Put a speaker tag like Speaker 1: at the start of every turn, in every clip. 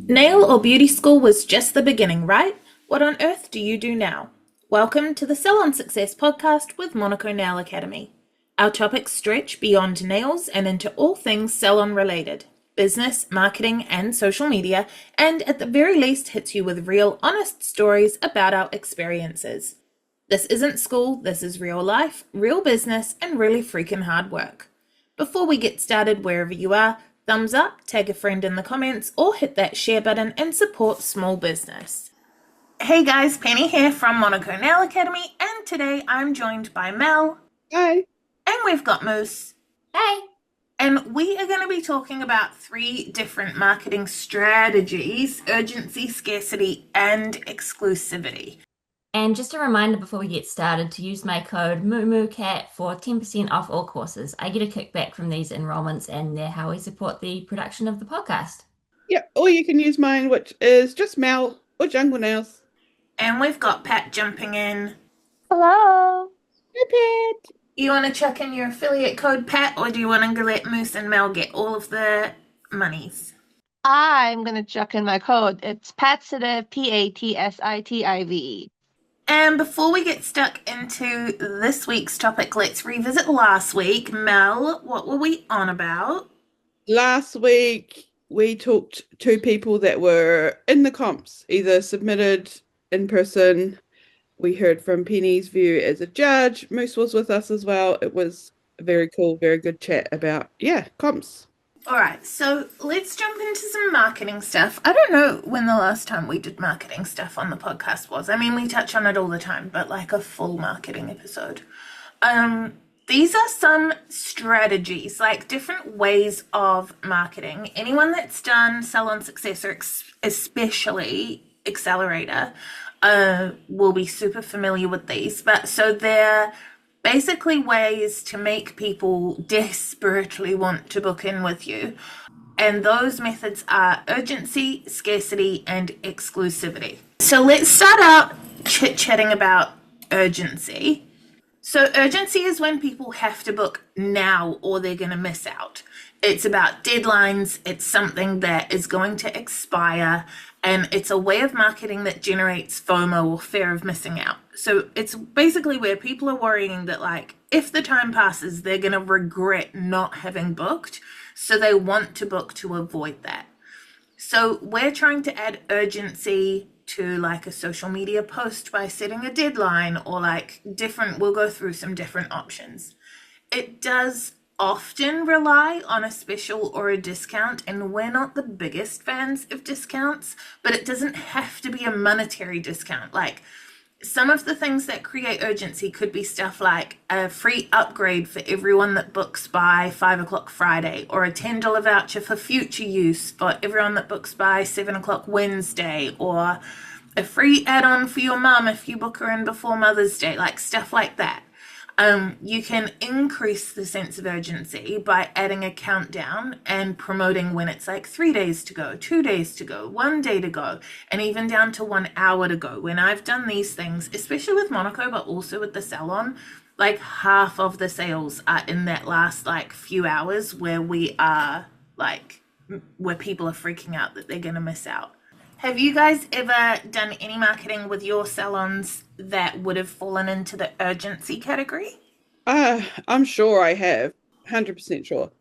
Speaker 1: Nail or beauty school was just the beginning, right? What on earth do you do now? Welcome to the Salon Success podcast with Monaco Nail Academy. Our topics stretch beyond nails and into all things salon related business, marketing, and social media, and at the very least hits you with real, honest stories about our experiences. This isn't school, this is real life, real business, and really freaking hard work. Before we get started, wherever you are, thumbs up, tag a friend in the comments, or hit that share button and support small business. Hey guys, Penny here from Monaco Nail Academy, and today I'm joined by Mel.
Speaker 2: Hi.
Speaker 1: And we've got Moose.
Speaker 3: Hey.
Speaker 1: And we are going to be talking about 3 different marketing strategies: urgency, scarcity, and exclusivity.
Speaker 3: And just a reminder before we get started to use my code MooMooCat for 10% off all courses. I get a kickback from these enrollments and they're how we support the production of the podcast.
Speaker 2: Yeah, or you can use mine, which is just Mel or Jungle Nails.
Speaker 1: And we've got Pat jumping in.
Speaker 4: Hello.
Speaker 2: Hey, Pat.
Speaker 1: You want to chuck in your affiliate code, Pat, or do you want to let Moose and Mel get all of the monies?
Speaker 4: I'm going to chuck in my code. It's Patsitive, Patsitive.
Speaker 1: And before we get stuck into this week's topic, let's revisit last week. Mel, what were we on about?
Speaker 2: Last week, we talked to people that were in the comps, either submitted in person. We heard from Penny's view as a judge. Moose was with us as well. It was a very cool, very good chat about, comps.
Speaker 1: All right, so let's jump into some marketing stuff. I don't know when the last time we did marketing stuff on the podcast was. I mean, we touch on it all the time, but like a full marketing episode. These are some strategies, like different ways of marketing. Anyone that's done Salon Success or especially Accelerator will be super familiar with these. But so they're basically ways to make people desperately want to book in with you. And those methods are urgency, scarcity, and exclusivity. So let's start out chit-chatting about urgency. So urgency is when people have to book now or they're going to miss out. It's about deadlines. It's something that is going to expire. And it's a way of marketing that generates FOMO or fear of missing out. So it's basically where people are worrying that, like, if the time passes, they're going to regret not having booked. So they want to book to avoid that. So we're trying to add urgency to like a social media post by setting a deadline or like we'll go through some different options. It does often rely on a special or a discount, and we're not the biggest fans of discounts, but it doesn't have to be a monetary discount. Like some of the things that create urgency could be stuff like a free upgrade for everyone that books by 5 o'clock Friday, or a $10 voucher for future use for everyone that books by 7 o'clock Wednesday, or a free add-on for your mum if you book her in before Mother's Day, like stuff like that. You can increase the sense of urgency by adding a countdown and promoting when it's like 3 days to go, 2 days to go, 1 day to go, and even down to 1 hour to go. When I've done these things, especially with Monaco, but also with the salon, like half of the sales are in that last like few hours where we are like, where people are freaking out that they're going to miss out. Have you guys ever done any marketing with your salons that would have fallen into the urgency category?
Speaker 2: I'm sure I have, 100% sure.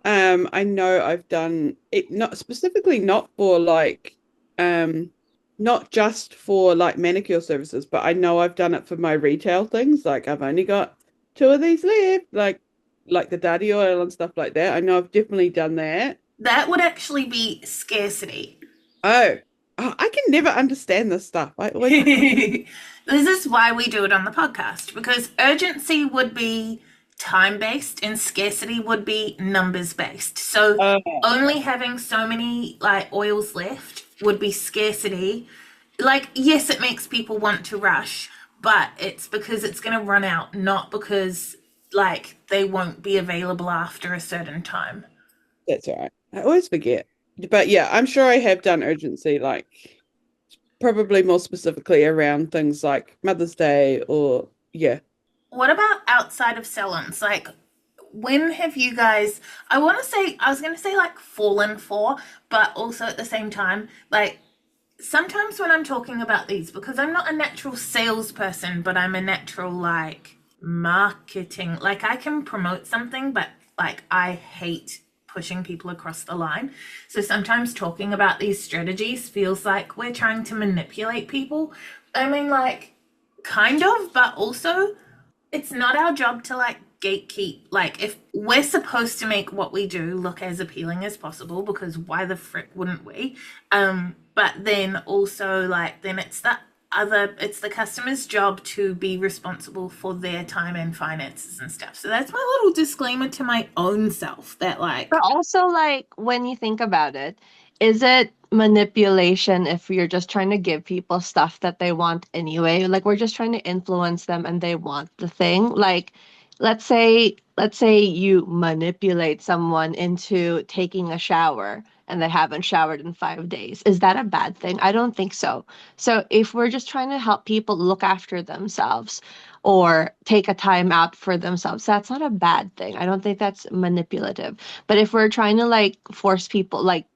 Speaker 2: I know I've done it, not specifically, not for like, not just for like manicure services, but I know I've done it for my retail things. Like I've only got 2 of these left, like the daddy oil and stuff like that. I know I've definitely done that.
Speaker 1: That would actually be scarcity.
Speaker 2: Oh, I can never understand this stuff.
Speaker 1: This is why we do it on the podcast, because urgency would be time-based and scarcity would be numbers-based. So only having so many like oils left would be scarcity. Like, yes, it makes people want to rush, but it's because it's going to run out, not because like they won't be available after a certain time.
Speaker 2: That's all right. I always forget. But yeah, I'm sure I have done urgency, like probably more specifically around things like Mother's Day or, yeah.
Speaker 1: What about outside of salons? Like when have you guys, I was going to say like fallen for, but also at the same time, like sometimes when I'm talking about these, because I'm not a natural salesperson, but I'm a natural like marketing, like I can promote something, but like I hate pushing people across the line. So sometimes talking about these strategies feels like we're trying to manipulate people. I mean, like, kind of, but also it's not our job to like gatekeep. Like, if we're supposed to make what we do look as appealing as possible, because why the frick wouldn't we? But then also like then it's the customer's job to be responsible for their time and finances and stuff. So that's my little disclaimer to my own self that like,
Speaker 4: But also, like, when you think about it, is it manipulation if you're just trying to give people stuff that they want anyway? Like, we're just trying to influence them and they want the thing. Like, let's say you manipulate someone into taking a shower and they haven't showered in 5 days. Is that a bad thing? I don't think so. So if we're just trying to help people look after themselves or take a time out for themselves, that's not a bad thing. I don't think that's manipulative. But if we're trying to like force people, like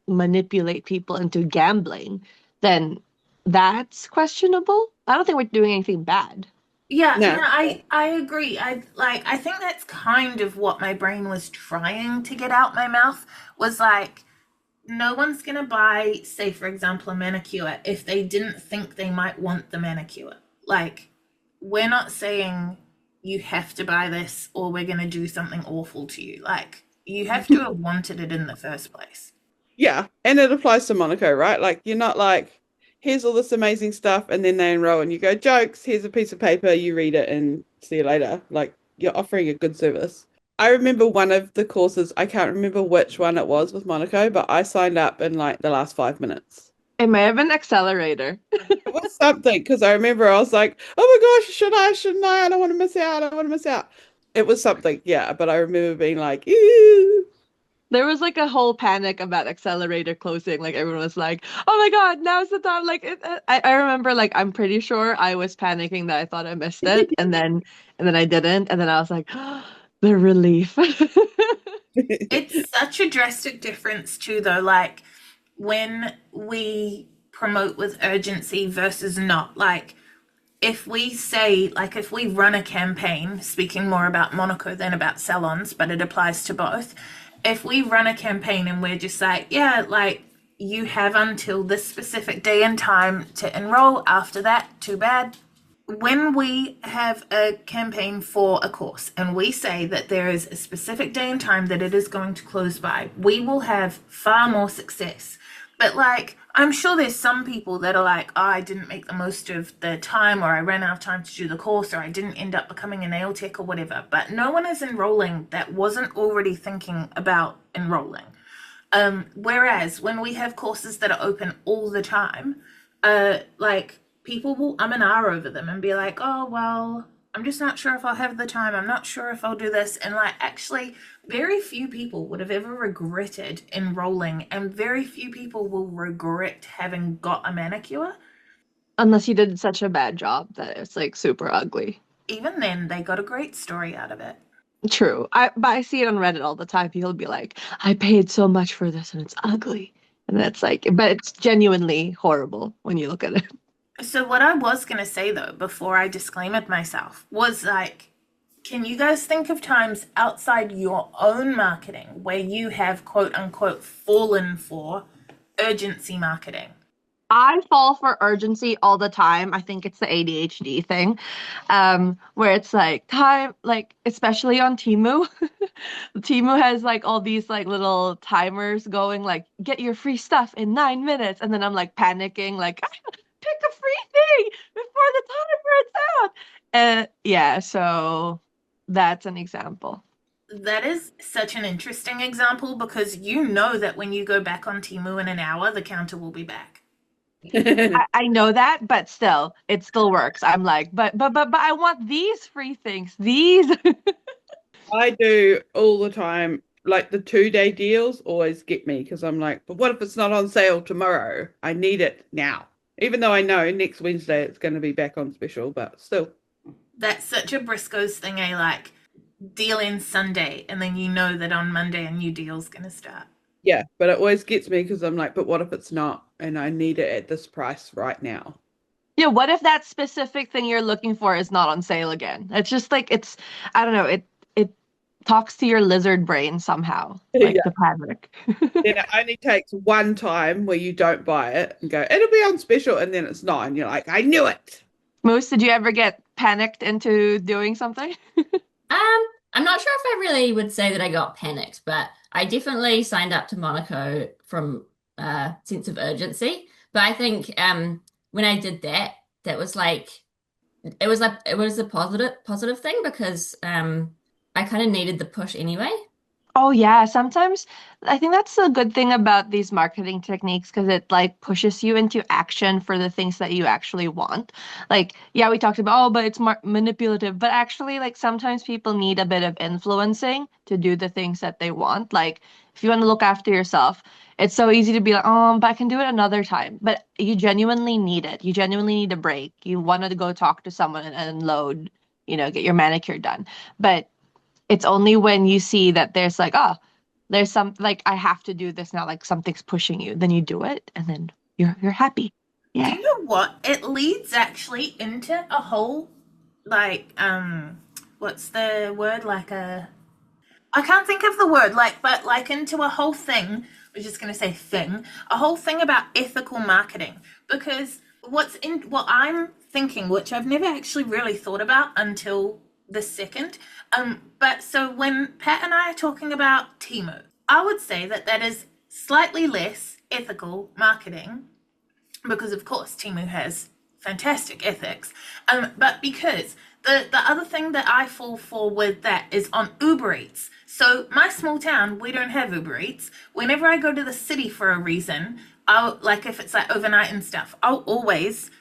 Speaker 4: manipulate people into gambling, then that's questionable. I don't think we're doing anything bad.
Speaker 1: yeah, no,
Speaker 2: No.
Speaker 1: I agree. I think that's kind of what my brain was trying to get out my mouth was like no one's gonna buy, say for example, a manicure if they didn't think they might want the manicure. Like, we're not saying you have to buy this or we're gonna do something awful to you. Like, you have to have wanted it in the first place.
Speaker 2: Yeah, and it applies to Monaco, right? Like you're not like, here's all this amazing stuff, and then they enroll and you go, jokes, here's a piece of paper, you read it and see you later. Like you're offering a good service. I remember one of the courses, I can't remember which one it was with Monaco, but I signed up in like the last 5 minutes.
Speaker 4: It may have been accelerator.
Speaker 2: It was something because I remember I was like, oh my gosh, should I? Shouldn't I? I don't want to miss out. I don't want to miss out. It was something, yeah, but I remember being like, ew.
Speaker 4: There was like a whole panic about accelerator closing. Like everyone was like, "Oh my God, now's the time!" Like I remember, like I'm pretty sure I was panicking that I thought I missed it, and then I didn't, and then I was like, the relief.
Speaker 1: It's such a drastic difference too though, like when we promote with urgency versus not. Like, if we say, like, if we run a campaign, speaking more about Monaco than about salons, but it applies to both. If we run a campaign and we're just like, yeah, like, you have until this specific day and time to enroll, after that, too bad. When we have a campaign for a course and we say that there is a specific day and time that it is going to close by, we will have far more success. But like, I'm sure there's some people that are like, oh, I didn't make the most of the time, or I ran out of time to do the course, or I didn't end up becoming a nail tech or whatever. But no one is enrolling that wasn't already thinking about enrolling. Whereas when we have courses that are open all the time, like, people will and ah over them and be like, oh, well, I'm just not sure if I'll have the time. I'm not sure if I'll do this. And like, actually, very few people would have ever regretted enrolling, and very few people will regret having got a manicure.
Speaker 4: Unless you did such a bad job that it's like super ugly.
Speaker 1: Even then, they got a great story out of it.
Speaker 4: True. But I see it on Reddit all the time. People be like, I paid so much for this and it's ugly. And that's like, but it's genuinely horrible when you look at it.
Speaker 1: So what I was going to say, though, before I disclaimed myself, was like, can you guys think of times outside your own marketing where you have quote unquote fallen for urgency marketing?
Speaker 4: I fall for urgency all the time. I think it's the ADHD thing, where it's like time, like especially on Temu. Temu has like all these like little timers going, like get your free stuff in 9 minutes, and then I'm like panicking, like pick a free thing before the timer is out. Yeah, so that's an example.
Speaker 1: That is such an interesting example because you know that when you go back on Temu in an hour, the counter will be back.
Speaker 4: I know that, but still, it still works. I'm like, but I want these free things. These.
Speaker 2: I do all the time. Like the 2-day deals always get me because I'm like, but what if it's not on sale tomorrow? I need it now. Even though I know next Wednesday it's going to be back on special, but still.
Speaker 1: That's such a Briscoes thing, eh? Like, deal ends Sunday, and then you know that on Monday a new deal's going to start.
Speaker 2: Yeah, but it always gets me because I'm like, but what if it's not and I need it at this price right now?
Speaker 4: Yeah, what if that specific thing you're looking for is not on sale again? It's just like I don't know, it talks to your lizard brain somehow, like
Speaker 2: Yeah.
Speaker 4: the panic.
Speaker 2: Then it only takes one time where you don't buy it and go, it'll be on special, and then it's not, and you're like, I knew it.
Speaker 4: Moose, did you ever get panicked into doing something?
Speaker 3: I'm not sure if I really would say that I got panicked, but I definitely signed up to Monaco from a sense of urgency. But I think when I did that, that was like it was a positive thing because I kind of needed the push anyway.
Speaker 4: Oh yeah, sometimes I think that's a good thing about these marketing techniques because it like pushes you into action for the things that you actually want. Like, yeah, we talked about, oh, but it's manipulative, but actually like sometimes people need a bit of influencing to do the things that they want. Like, if you want to look after yourself, it's so easy to be like, oh, but I can do it another time. But you genuinely need it. You genuinely need a break. You want to go talk to someone and unload, get your manicure done. But it's only when you see that there's like, oh, there's some like I have to do this now, like something's pushing you, then you do it and then you're happy.
Speaker 1: Do
Speaker 4: Yeah.
Speaker 1: you know what? It leads actually into a whole, like, what's the word? Like I can't think of the word, like, but like into a whole thing. We're just going to say thing, a whole thing about ethical marketing. Because what I'm thinking, which I've never actually really thought about until this second. But so when Pat and I are talking about Temu, I would say that that is slightly less ethical marketing because of course Timu has fantastic ethics, but because the other thing that I fall for with that is on Uber Eats. So my small town, we don't have Uber Eats. Whenever I go to the city for a reason, I'll like if it's like overnight and stuff, I'll always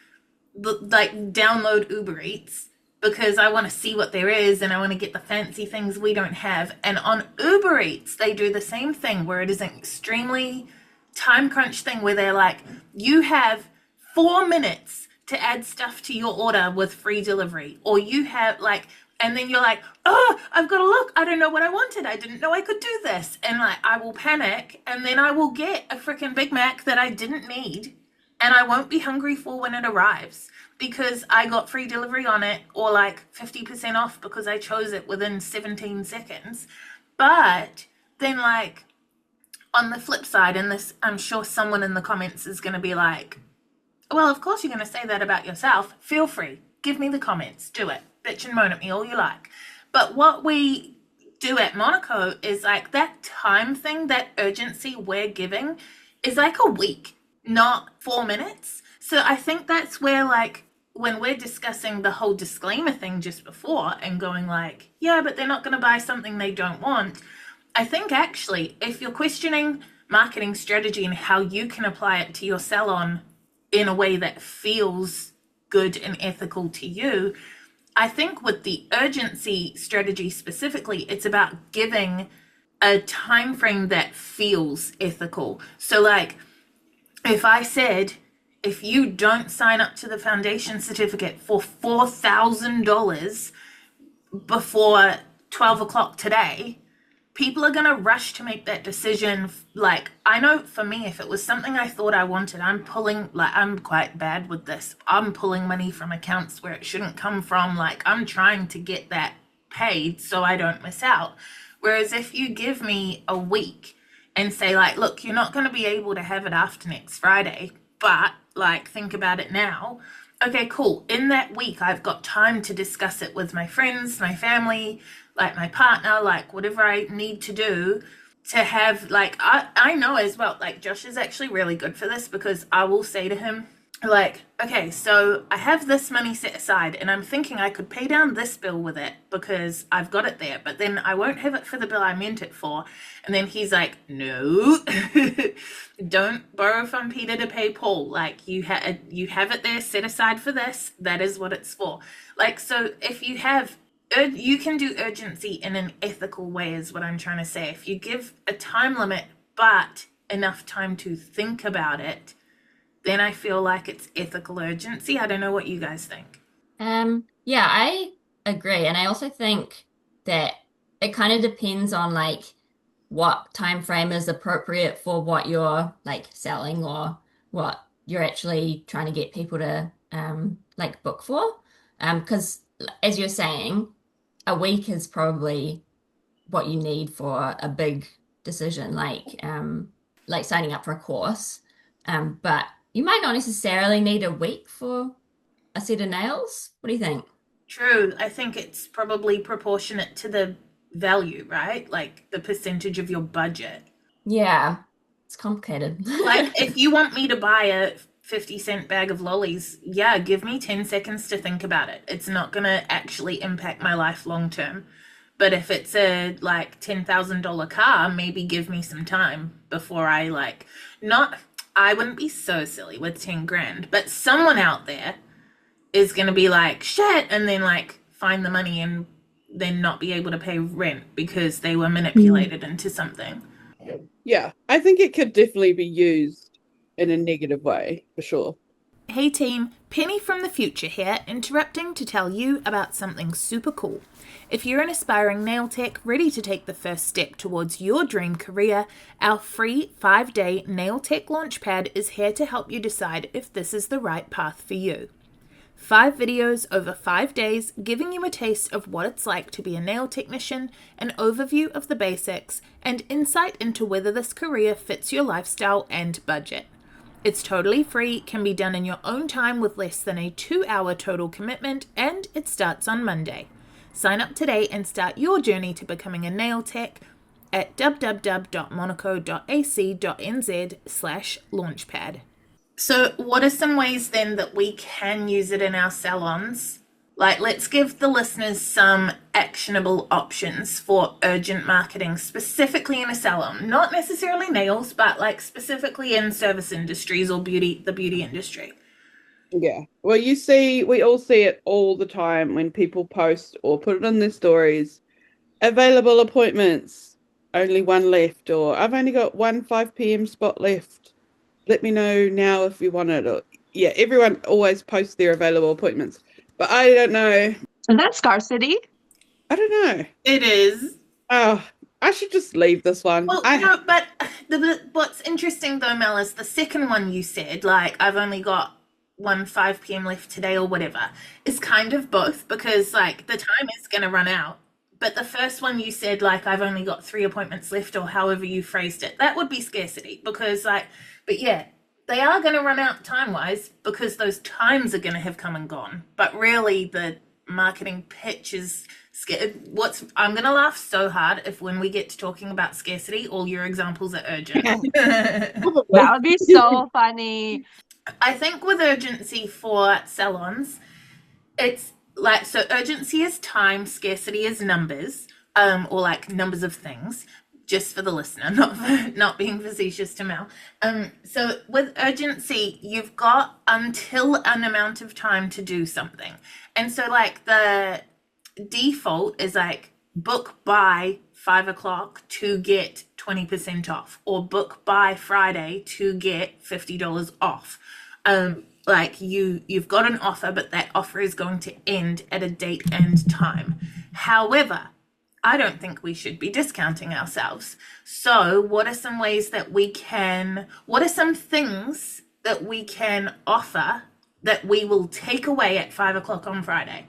Speaker 1: like download Uber Eats because I want to see what there is and I want to get the fancy things we don't have. And on Uber Eats, they do the same thing where it is an extremely time crunch thing where they're like, you have 4 minutes to add stuff to your order with free delivery, or you have like, and then you're like, oh, I've got to look, I don't know what I wanted, I didn't know I could do this, and like I will panic and then I will get a freaking Big Mac that I didn't need and I won't be hungry for when it arrives because I got free delivery on it, or like 50% off because I chose it within 17 seconds. But then like on the flip side, and this, I'm sure someone in the comments is going to be like, well, of course you're going to say that about yourself. Feel free. Give me the comments. Do it. Bitch and moan at me all you like. But what we do at Monaco is like that time thing, that urgency we're giving is like a week, not 4 minutes. So I think that's where like when we're discussing the whole disclaimer thing just before and going like, yeah, but they're not going to buy something they don't want. I think actually, if you're questioning marketing strategy and how you can apply it to your salon in a way that feels good and ethical to you, I think with the urgency strategy specifically, it's about giving a time frame that feels ethical. So like if I said, if you don't sign up to the foundation certificate for $4,000 before 12 o'clock today, people are going to rush to make that decision. Like, I know for me, if it was something I thought I wanted, I'm quite bad with this. I'm pulling money from accounts where it shouldn't come from. Like, I'm trying to get that paid so I don't miss out. Whereas if you give me a week and say like, look, you're not going to be able to have it after next Friday, but like, think about it now. Okay, cool. In that week, I've got time to discuss it with my friends, my family, like my partner, like whatever I need to do to have like, I know as well, like Josh is actually really good for this because I will say to him, like, okay, so I have this money set aside and I'm thinking I could pay down this bill with it because I've got it there, but then I won't have it for the bill I meant it for. And then he's like, no, don't borrow from Peter to pay Paul. Like you have it there set aside for this. That is what it's for. Like, so if you have, you can do urgency in an ethical way is what I'm trying to say. If you give a time limit, but enough time to think about it, then I feel like it's ethical urgency. I don't know what you guys think.
Speaker 3: Yeah, I agree. And I also think that it kind of depends on like what time frame is appropriate for what you're like selling or what you're actually trying to get people to like book for. Because as you're saying, a week is probably what you need for a big decision like signing up for a course. But you might not necessarily need a week for a set of nails. What do you think?
Speaker 1: True. I think it's probably proportionate to the value, right? Like the percentage of your budget.
Speaker 3: Yeah, it's complicated.
Speaker 1: Like if you want me to buy a 50-cent bag of lollies, yeah, give me 10 seconds to think about it. It's not going to actually impact my life long term. But if it's a like $10,000 car, maybe give me some time before I like not I wouldn't be so silly with 10 grand, but someone out there is going to be like, shit, and then like find the money and then not be able to pay rent because they were manipulated into something.
Speaker 2: Yeah, I think it could definitely be used in a negative way, for sure.
Speaker 1: Hey team, Penny from the future here, interrupting to tell you about something super cool. If you're an aspiring nail tech ready to take the first step towards your dream career, our free 5-day Nail Tech Launchpad is here to help you decide if this is the right path for you. 5 videos over 5 days, giving you a taste of what it's like to be a nail technician, an overview of the basics, and insight into whether this career fits your lifestyle and budget. It's totally free, can be done in your own time with less than a 2-hour total commitment, and it starts on Monday. Sign up today and start your journey to becoming a nail tech at www.monaco.ac.nz/launchpad. So what are some ways then that we can use it in our salons? Like, let's give the listeners some actionable options for urgent marketing, specifically in a salon. Not necessarily nails, but like specifically in service industries or the beauty industry.
Speaker 2: Yeah. Well, we all see it all the time when people post or put it on their stories. Available appointments, only one left, or I've only got one 5 p.m. spot left. Let me know now if you want it. Or, yeah, everyone always posts their available appointments. But I don't know.
Speaker 4: Is that scarcity?
Speaker 2: I don't know.
Speaker 1: It is.
Speaker 2: Oh, I should just leave this one.
Speaker 1: Well, no, but what's interesting though, Mel, is the second one you said, like, I've only got one 5 p.m. left today or whatever, is kind of both because, like, the time is going to run out. But the first one you said, like, I've only got 3 appointments left or however you phrased it, that would be scarcity because, like, but yeah, they are going to run out time-wise because those times are going to have come and gone. But really, the marketing pitch is I'm going to laugh so hard if when we get to talking about scarcity, all your examples are urgent.
Speaker 4: That would be so funny.
Speaker 1: I think with urgency for salons, it's like, so urgency is time, scarcity is numbers, or like numbers of things. Just for the listener, not being facetious to Mel. So with urgency, you've got until an amount of time to do something. And so like the default is like book by 5 o'clock to get 20% off, or book by Friday to get $50 off. Like you've got an offer, but that offer is going to end at a date and time. However, I don't think we should be discounting ourselves. So what are some ways that what are some things that we can offer that we will take away at 5 o'clock on Friday?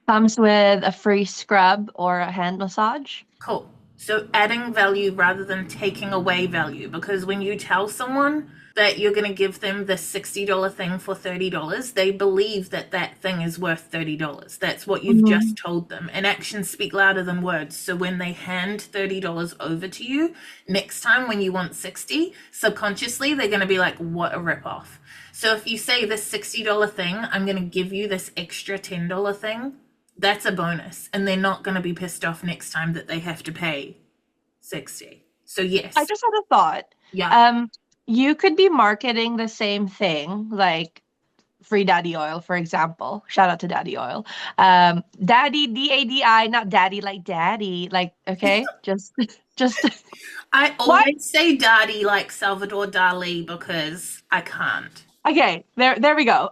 Speaker 4: Comes with a free scrub or a hand massage.
Speaker 1: Cool. So adding value rather than taking away value, because when you tell someone that you're going to give them the $60 thing for $30, they believe that that thing is worth $30. That's what you've just told them. And actions speak louder than words. So when they hand $30 over to you, next time when you want 60, subconsciously, they're going to be like, what a ripoff. So if you say this $60 thing, I'm going to give you this extra $10 thing, that's a bonus. And they're not going to be pissed off next time that they have to pay 60. So yes.
Speaker 4: I just had a thought.
Speaker 1: Yeah.
Speaker 4: You could be marketing the same thing, like free daddy oil, for example. Shout out to daddy oil. Daddy, D-A-D-I, not daddy like daddy. Like, okay, just.
Speaker 1: I always say daddy like Salvador Dali because I can't.
Speaker 4: Okay, there we go.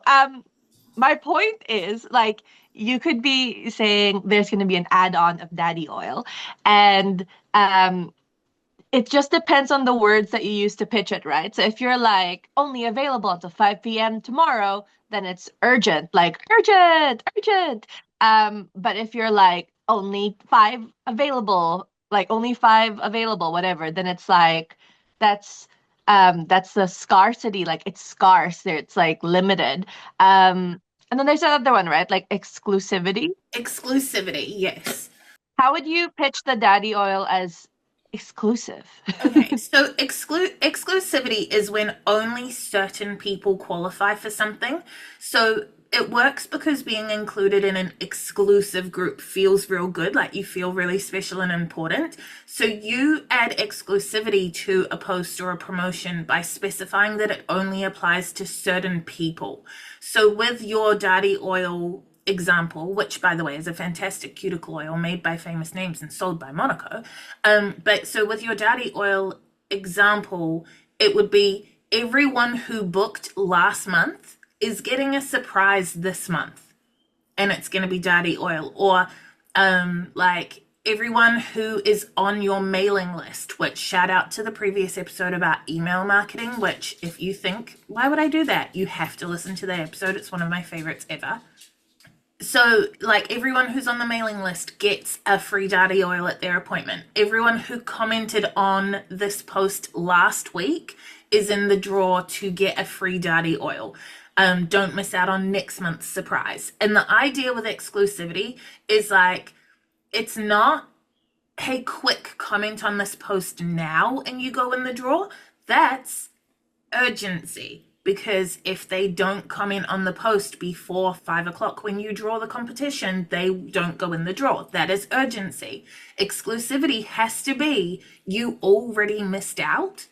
Speaker 4: my point is like you could be saying there's going to be an add-on of daddy oil, and um it just depends on the words that you use to pitch it, right? So if you're like only available until 5 p.m. tomorrow, then it's urgent, like urgent, urgent. But if you're like only five available, whatever, then it's like that's that's the scarcity, like it's scarce there, it's like limited. And then there's another one, right? Like exclusivity.
Speaker 1: Exclusivity, yes.
Speaker 4: How would you pitch the daddy oil as exclusive?
Speaker 1: Okay, so exclusivity is when only certain people qualify for something. So it works because being included in an exclusive group feels real good, like you feel really special and important. So you add exclusivity to a post or a promotion by specifying that it only applies to certain people. So with your daddy oil example, which by the way is a fantastic cuticle oil made by famous names and sold by Monaco. But so with your daddy oil example, it would be everyone who booked last month is getting a surprise this month, and it's going to be daddy oil. Or like everyone who is on your mailing list, which shout out to the previous episode about email marketing, which if you think, why would I do that? You have to listen to that episode. It's one of my favorites ever. So, like, everyone who's on the mailing list gets a free daddy oil at their appointment. Everyone who commented on this post last week is in the draw to get a free daddy oil. Don't miss out on next month's surprise. And the idea with exclusivity is like, it's not, hey, quick, comment on this post now and you go in the draw. That's urgency. Because if they don't comment on the post before 5 o'clock when you draw the competition, they don't go in the draw. That is urgency. Exclusivity has to be you already missed out.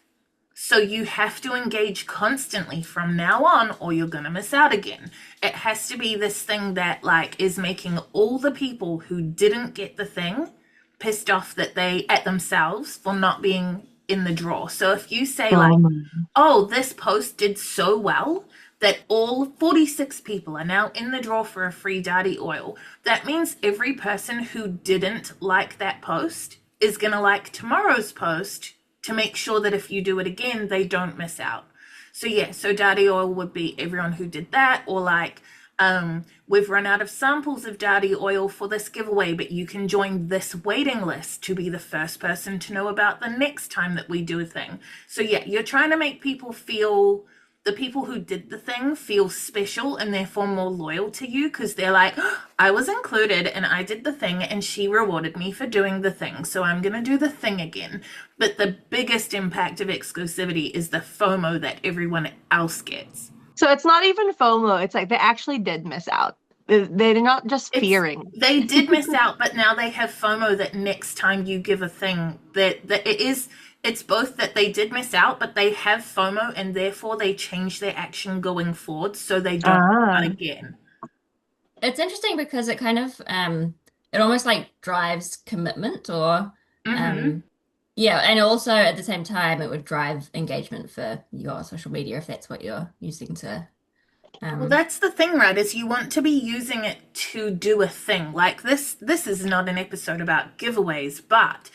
Speaker 1: So you have to engage constantly from now on or you're going to miss out again. It has to be this thing that like is making all the people who didn't get the thing pissed off that they at themselves for not being in the draw. So if you say like, oh, this post did so well that all 46 people are now in the draw for a free daddy oil, that means every person who didn't like that post is going to like tomorrow's post to make sure that if you do it again, they don't miss out. So yeah, so daddy oil would be everyone who did that, or like, we've run out of samples of daddy oil for this giveaway, but you can join this waiting list to be the first person to know about the next time that we do a thing. So yeah, you're trying to make people feel, the people who did the thing feel special and therefore more loyal to you because they're like, oh, I was included and I did the thing and she rewarded me for doing the thing, so I'm going to do the thing again. But the biggest impact of exclusivity is the FOMO that everyone else gets.
Speaker 4: So it's not even FOMO. It's like they actually did miss out. They're not just fearing.
Speaker 1: They did miss out, but now they have FOMO that next time you give a thing that it's both that they did miss out, but they have FOMO and therefore they change their action going forward so they don't miss out again.
Speaker 3: It's interesting because it kind of it almost like drives commitment or yeah, and also at the same time it would drive engagement for your social media if that's what you're using to
Speaker 1: well, that's the thing, right? Is you want to be using it to do a thing. Like this is not an episode about giveaways, but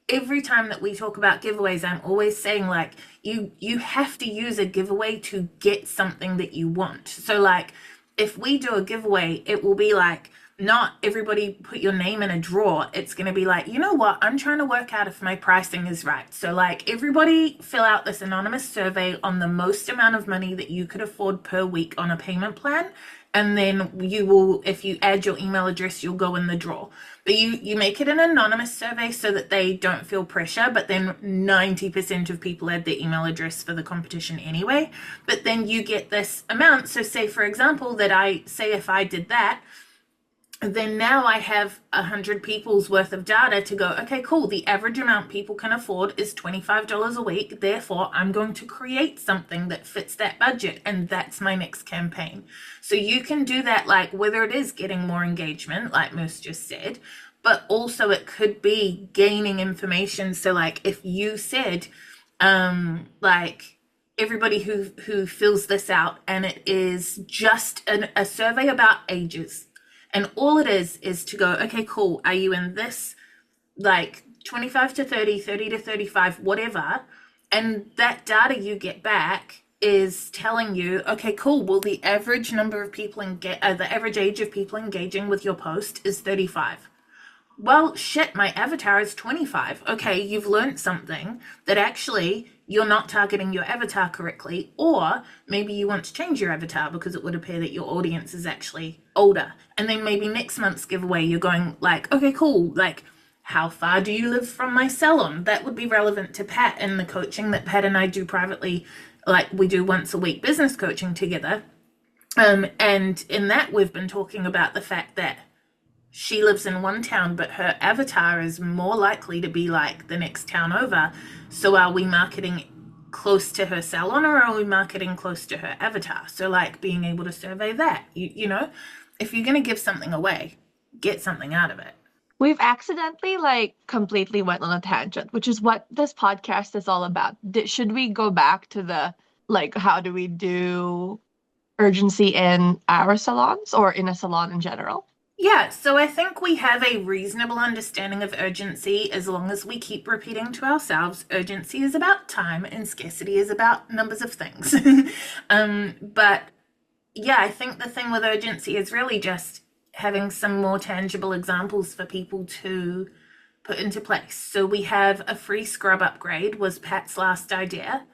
Speaker 1: every time that we talk about giveaways, I'm always saying like you have to use a giveaway to get something that you want. So like if we do a giveaway, it will be like not everybody put your name in a drawer. It's going to be like, you know what? I'm trying to work out if my pricing is right. So like everybody fill out this anonymous survey on the most amount of money that you could afford per week on a payment plan. And then you will, if you add your email address, you'll go in the draw. But you make it an anonymous survey so that they don't feel pressure. But then 90% of people add their email address for the competition anyway. But then you get this amount. So say, for example, that I say if I did that, then now I have 100 people's worth of data to go, okay, cool. The average amount people can afford is $25 a week. Therefore, I'm going to create something that fits that budget. And that's my next campaign. So you can do that, like whether it is getting more engagement, like Moose just said, but also it could be gaining information. So like if you said, like, everybody who fills this out, and it is just a survey about ages. And all it is to go, okay, cool, are you in this, like 25 to 30, 30 to 35, whatever, and that data you get back is telling you, okay, cool, well, the average number of people the average age of people engaging with your post is 35. Well, shit, my avatar is 25. Okay, you've learned something that actually you're not targeting your avatar correctly, or maybe you want to change your avatar because it would appear that your audience is actually older. And then maybe next month's giveaway, you're going like, okay, cool, like, how far do you live from my salon? That would be relevant to Pat and the coaching that Pat and I do privately. Like, we do once a week business coaching together. And in that, we've been talking about the fact that she lives in one town, but her avatar is more likely to be like the next town over. So are we marketing close to her salon, or are we marketing close to her avatar? So like being able to survey that, you know, if you're going to give something away, get something out of it.
Speaker 4: We've accidentally like completely went on a tangent, which is what this podcast is all about. Should we go back to the like, how do we do urgency in our salons or in a salon in general?
Speaker 1: Yeah, so I think we have a reasonable understanding of urgency as long as we keep repeating to ourselves, urgency is about time and scarcity is about numbers of things. But yeah, I think the thing with urgency is really just having some more tangible examples for people to put into place. So we have a free scrub upgrade was Pat's last idea.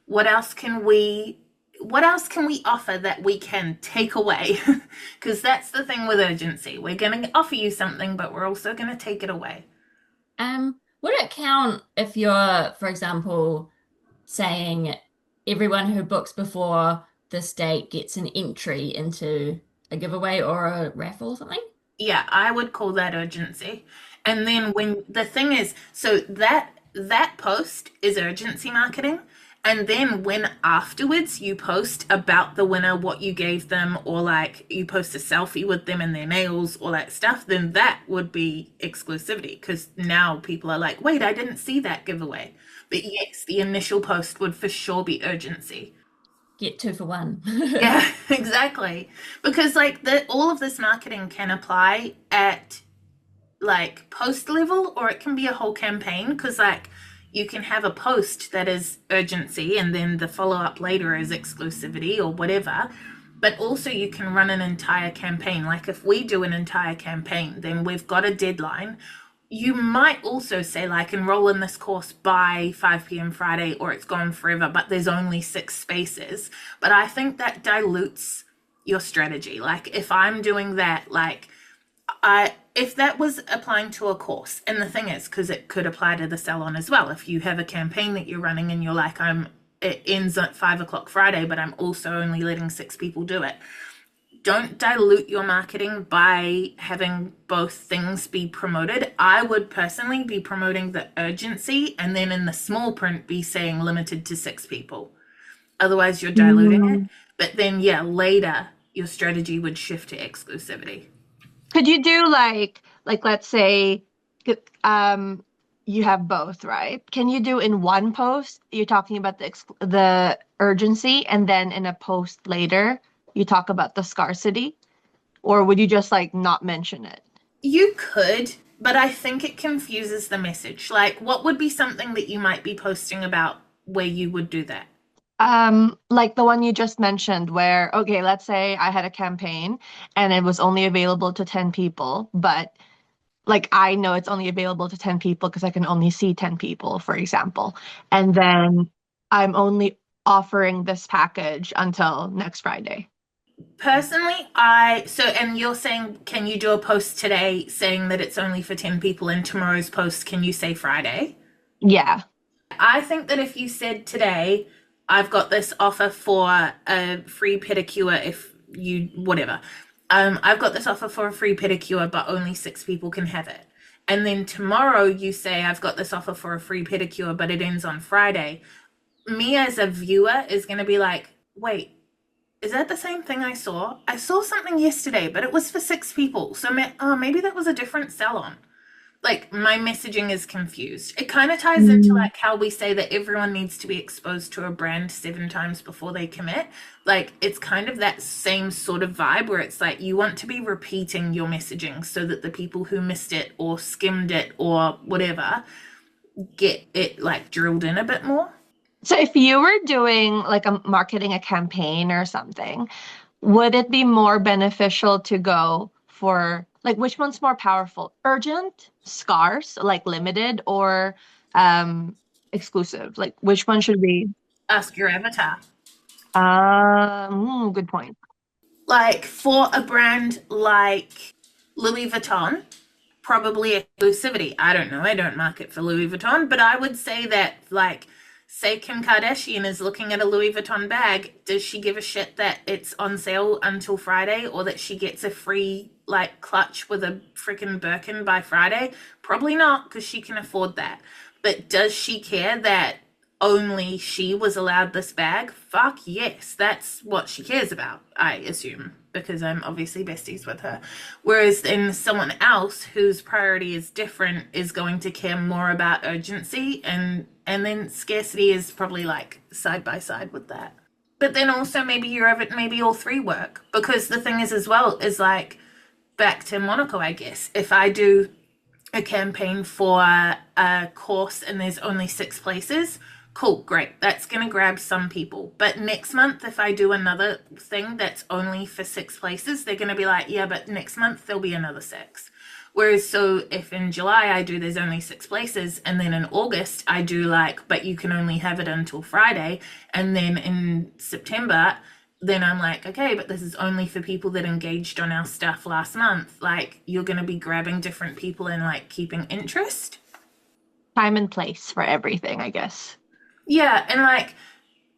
Speaker 1: What else can we offer that we can take away? Because that's the thing with urgency. We're going to offer you something, but we're also going to take it away.
Speaker 3: Would it count if you're, for example, saying everyone who books before this date gets an entry into a giveaway or a raffle or something?
Speaker 1: Yeah, I would call that urgency. And then when the thing is, so that post is urgency marketing. And then when afterwards you post about the winner, what you gave them, or like you post a selfie with them and their nails, all that stuff, then that would be exclusivity, because now people are like, wait, I didn't see that giveaway. But yes, the initial post would for sure be urgency.
Speaker 3: Get 2 for 1.
Speaker 1: Yeah, exactly. Because like all of this marketing can apply at like post level, or it can be a whole campaign, because like you can have a post that is urgency and then the follow-up later is exclusivity or whatever. But also you can run an entire campaign. Like if we do an entire campaign, then we've got a deadline. You might also say like enroll in this course by 5 p.m. Friday, or it's gone forever, but there's only 6 spaces. But I think that dilutes your strategy. Like if I'm doing that, like if that was applying to a course, and the thing is, because it could apply to the salon as well, if you have a campaign that you're running and you're like, it ends at 5 o'clock Friday, but I'm also only letting 6 people do it. Don't dilute your marketing by having both things be promoted. I would personally be promoting the urgency, and then in the small print be saying limited to 6 people. Otherwise you're diluting it. But then yeah, later your strategy would shift to exclusivity.
Speaker 4: Could you do like let's say you have both, right? Can you do in one post you're talking about the urgency, and then in a post later you talk about the scarcity? Or would you just like not mention it?
Speaker 1: You could, but I think it confuses the message. Like what would be something that you might be posting about where you would do that?
Speaker 4: Like the one you just mentioned where, okay, let's say I had a campaign and it was only available to 10 people, but like I know it's only available to 10 people because I can only see 10 people, for example. And then I'm only offering this package until next Friday.
Speaker 1: Personally, and you're saying, can you do a post today saying that it's only for 10 people, and tomorrow's post, can you say Friday?
Speaker 4: Yeah.
Speaker 1: I think that if you said today, I've got this offer for a free pedicure if you, whatever. I've got this offer for a free pedicure, but only 6 people can have it. And then tomorrow you say, I've got this offer for a free pedicure, but it ends on Friday. Me as a viewer is going to be like, wait, is that the same thing I saw? I saw something yesterday, but it was for 6 people. So maybe that was a different salon. like my messaging is confused. It kind of ties into like how we say that everyone needs to be exposed to a brand 7 times before they commit. Like it's kind of that same sort of vibe where it's like you want to be repeating your messaging so that the people who missed it or skimmed it or whatever get it like drilled in a bit more.
Speaker 4: So if you were doing like marketing a campaign or something, would it be more beneficial to go for like which one's more powerful? Urgent, scarce, like limited, or exclusive? Like which one should we?
Speaker 1: Ask your avatar.
Speaker 4: Good point.
Speaker 1: Like for a brand like Louis Vuitton, probably exclusivity. I don't know. I don't market for Louis Vuitton, but I would say that like say Kim Kardashian is looking at a Louis Vuitton bag, does she give a shit that it's on sale until Friday or that she gets a free like clutch with a freaking Birkin by Friday? Probably not, because she can afford that. But does she care that only she was allowed this bag? Fuck yes, that's what she cares about, I assume, because I'm obviously besties with her. Whereas then someone else whose priority is different is going to care more about urgency, and then scarcity is probably like side by side with that. But then also maybe maybe all three work, because the thing is as well is like back to Monaco, I guess. If I do a campaign for a course and there's only 6 places, cool, great. That's going to grab some people. But next month, if I do another thing that's only for 6 places, they're going to be like, yeah, but next month there'll be another 6. Whereas, so if in July I do there's only 6 places, and then in August I do like, but you can only have it until Friday, and then in September, then I'm like, okay, but this is only for people that engaged on our stuff last month. Like, you're going to be grabbing different people and like keeping interest.
Speaker 4: Time and place for everything, I guess.
Speaker 1: Yeah, and like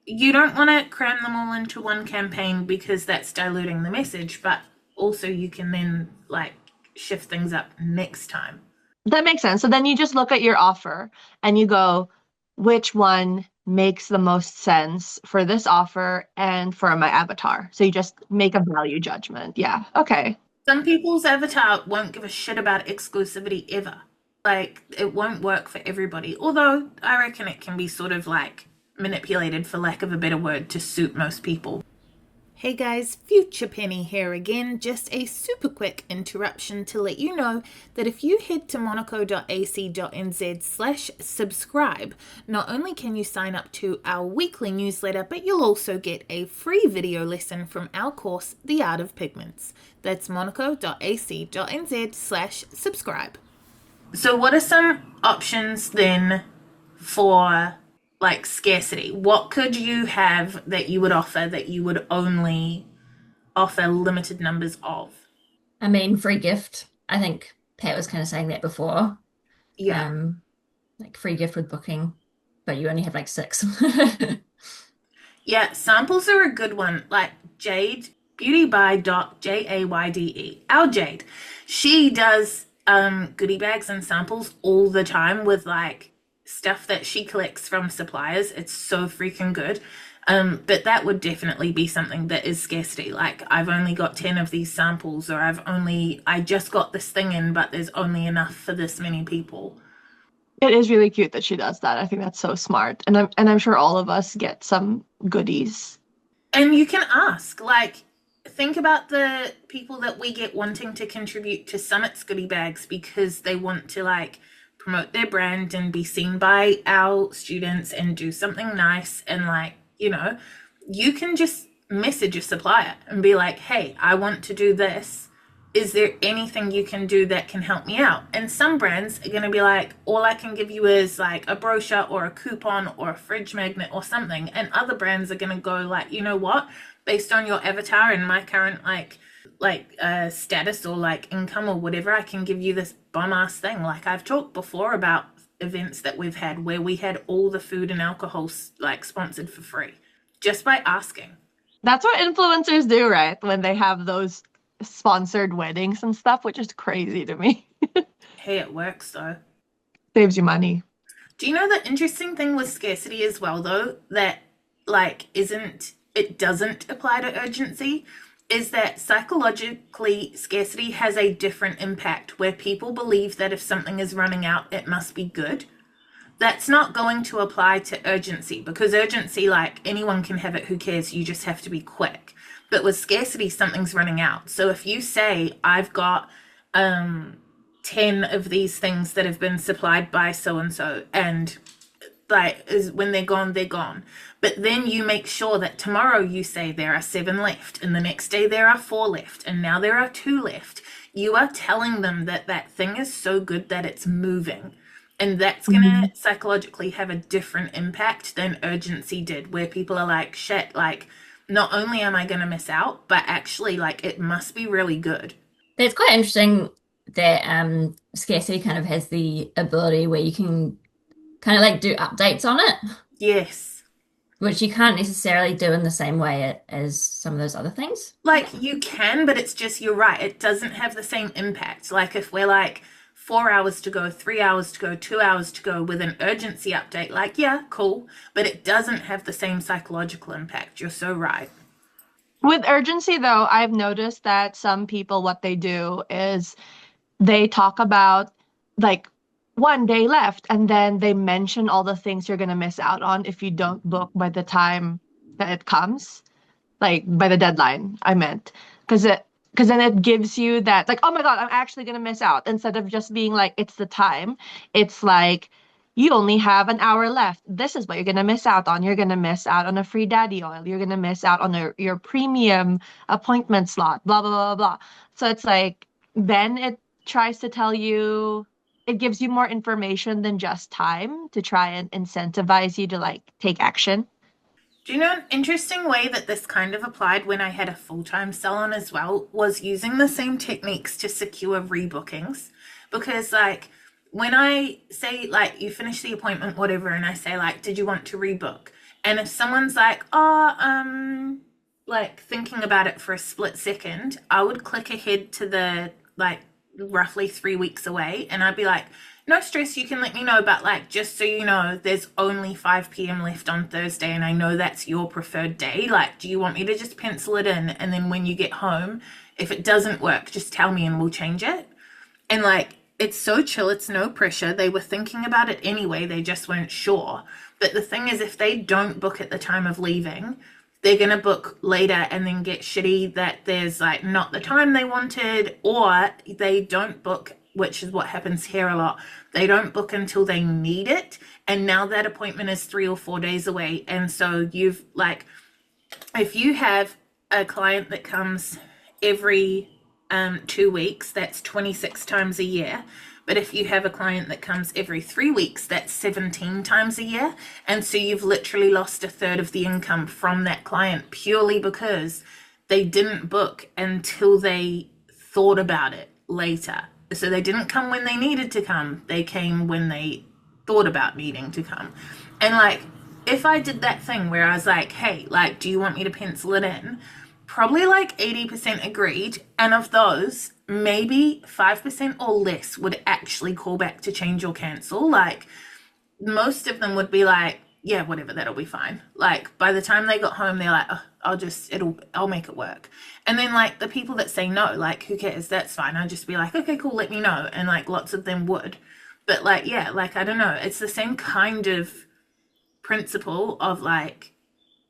Speaker 1: you don't want to cram them all into one campaign because that's diluting the message, but also you can then like shift things up next time.
Speaker 4: That makes sense. So then you just look at your offer and you go, which one makes the most sense for this offer and for my avatar? So you just make a value judgment. Yeah. Okay.
Speaker 1: Some people's avatar won't give a shit about exclusivity ever. Like, it won't work for everybody. Although, I reckon it can be sort of, like, manipulated, for lack of a better word, to suit most people. Hey guys, Future Penny here again. Just a super quick interruption to let you know that if you head to monaco.ac.nz/subscribe, not only can you sign up to our weekly newsletter, but you'll also get a free video lesson from our course, The Art of Pigments. That's monaco.ac.nz/subscribe. So what are some options then for like scarcity? What could you have that you would offer that you would only offer limited numbers of?
Speaker 3: I mean, free gift. I think Pat was kind of saying that before.
Speaker 1: Yeah.
Speaker 3: Like free gift with booking, but you only have like 6.
Speaker 1: Yeah, samples are a good one. Like Jade, beautyby.jayde. Our Jade. She does goodie bags and samples all the time with like stuff that she collects from suppliers. It's so freaking good. But that would definitely be something that is scarcity. Like, I've only got 10 of these samples, or I just got this thing in, but there's only enough for this many people.
Speaker 4: It is really cute that she does that. I think that's so smart. And I'm sure all of us get some goodies.
Speaker 1: And you can ask, like, think about the people that we get wanting to contribute to Summit's goodie bags because they want to like promote their brand and be seen by our students and do something nice. And like, you know, you can just message a supplier and be like, hey, I want to do this. Is there anything you can do that can help me out? And some brands are going to be like, all I can give you is like a brochure or a coupon or a fridge magnet or something. And other brands are going to go like, you know what? Based on your avatar and my current status or like income or whatever, I can give you this bomb ass thing. Like, I've talked before about events that we've had where we had all the food and alcohol like sponsored for free just by asking.
Speaker 4: That's what influencers do, right? When they have those sponsored weddings and stuff, which is crazy to me.
Speaker 1: Hey, it works though.
Speaker 4: Saves you money.
Speaker 1: Do you know the interesting thing with scarcity as well though, that like it doesn't apply to urgency, is that psychologically scarcity has a different impact where people believe that if something is running out, it must be good. That's not going to apply to urgency because urgency, like anyone can have it, who cares? You just have to be quick. But with scarcity, something's running out. So if you say, I've got 10 of these things that have been supplied by so and so, and like is when they're gone, they're gone. But then you make sure that tomorrow you say there are 7 left, and the next day there are 4 left, and now there are 2 left. You are telling them that that thing is so good that it's moving. And that's going to psychologically have a different impact than urgency did, where people are like, shit, like, not only am I going to miss out, but actually, like, it must be really good.
Speaker 3: It's quite interesting that scarcity kind of has the ability where you can kind of like do updates on it,
Speaker 1: Yes.
Speaker 3: which you can't necessarily do in the same way as some of those other things.
Speaker 1: Like, you can, but it's just, you're right, it doesn't have the same impact. Like, if we're like, 4 hours to go, 3 hours to go, 2 hours to go with an urgency update, like, yeah, cool, but it doesn't have the same psychological impact. You're so right.
Speaker 4: With urgency, though, I've noticed that some people, what they do is they talk about like 1 day left, and then they mention all the things you're going to miss out on if you don't book by the time that it comes, like by the deadline, I meant. Because then it gives you that, like, oh my God, I'm actually going to miss out. Instead of just being like, it's the time, it's like, you only have an hour left. This is what you're going to miss out on. You're going to miss out on a free daddy oil. You're going to miss out on your premium appointment slot, blah, blah, blah, blah. So it's like, then it tries to tell you, it gives you more information than just time to try and incentivize you to like take action.
Speaker 1: Do you know an interesting way that this kind of applied when I had a full-time salon as well was using the same techniques to secure rebookings? Because like when I say like you finish the appointment, whatever, and I say like, did you want to rebook? And if someone's like, like thinking about it for a split second, I would click ahead to the like roughly 3 weeks away, and I'd be like, no stress, you can let me know, but like, just so you know, there's only 5 p.m. left on Thursday, and I know that's your preferred day. Like, do you want me to just pencil it in? And then when you get home, if it doesn't work, just tell me and we'll change it. And like, it's so chill, it's no pressure. They were thinking about it anyway, they just weren't sure. But the thing is, if they don't book at the time of leaving, they're going to book later and then get shitty that there's like not the time they wanted, or they don't book, which is what happens here a lot. They don't book until they need it, and now that appointment is 3 or 4 days away. And so you've like, if you have a client that comes every 2 weeks, that's 26 times a year. But if you have a client that comes every 3 weeks, that's 17 times a year. And so you've literally lost a third of the income from that client purely because they didn't book until they thought about it later. So they didn't come when they needed to come. They came when they thought about needing to come. And like, if I did that thing where I was like, hey, like, do you want me to pencil it in? Probably like 80% agreed. And of those, maybe 5% or less would actually call back to change or cancel. Like, most of them would be like, yeah, whatever, that'll be fine. Like, by the time they got home, they're like, oh, I'll make it work. And then like the people that say no, like, who cares? That's fine. I'll just be like, okay, cool, let me know. And like lots of them would. But like, yeah, like, I don't know. It's the same kind of principle of like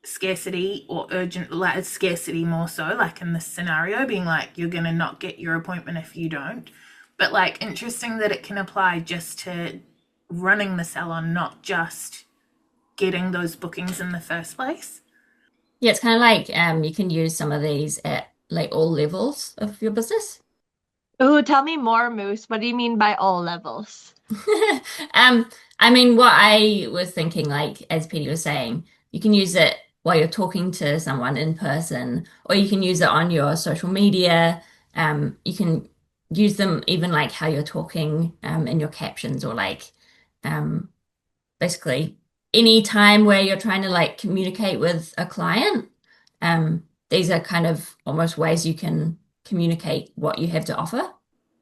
Speaker 1: scarcity or urgent, like scarcity more so, like in this scenario, being like, you're gonna not get your appointment if you don't. But like, interesting that it can apply just to running the salon, not just getting those bookings in the first place.
Speaker 3: Yeah, it's kind of like you can use some of these at like all levels of your business.
Speaker 4: Ooh, tell me more, Moose. What do you mean by all levels?
Speaker 3: Um, I mean, what I was thinking, like as Petey was saying, you can use it while you're talking to someone in person, or you can use it on your social media. You can use them even like how you're talking in your captions, or like um, basically any time where you're trying to like communicate with a client. These are kind of almost ways you can communicate what you have to offer.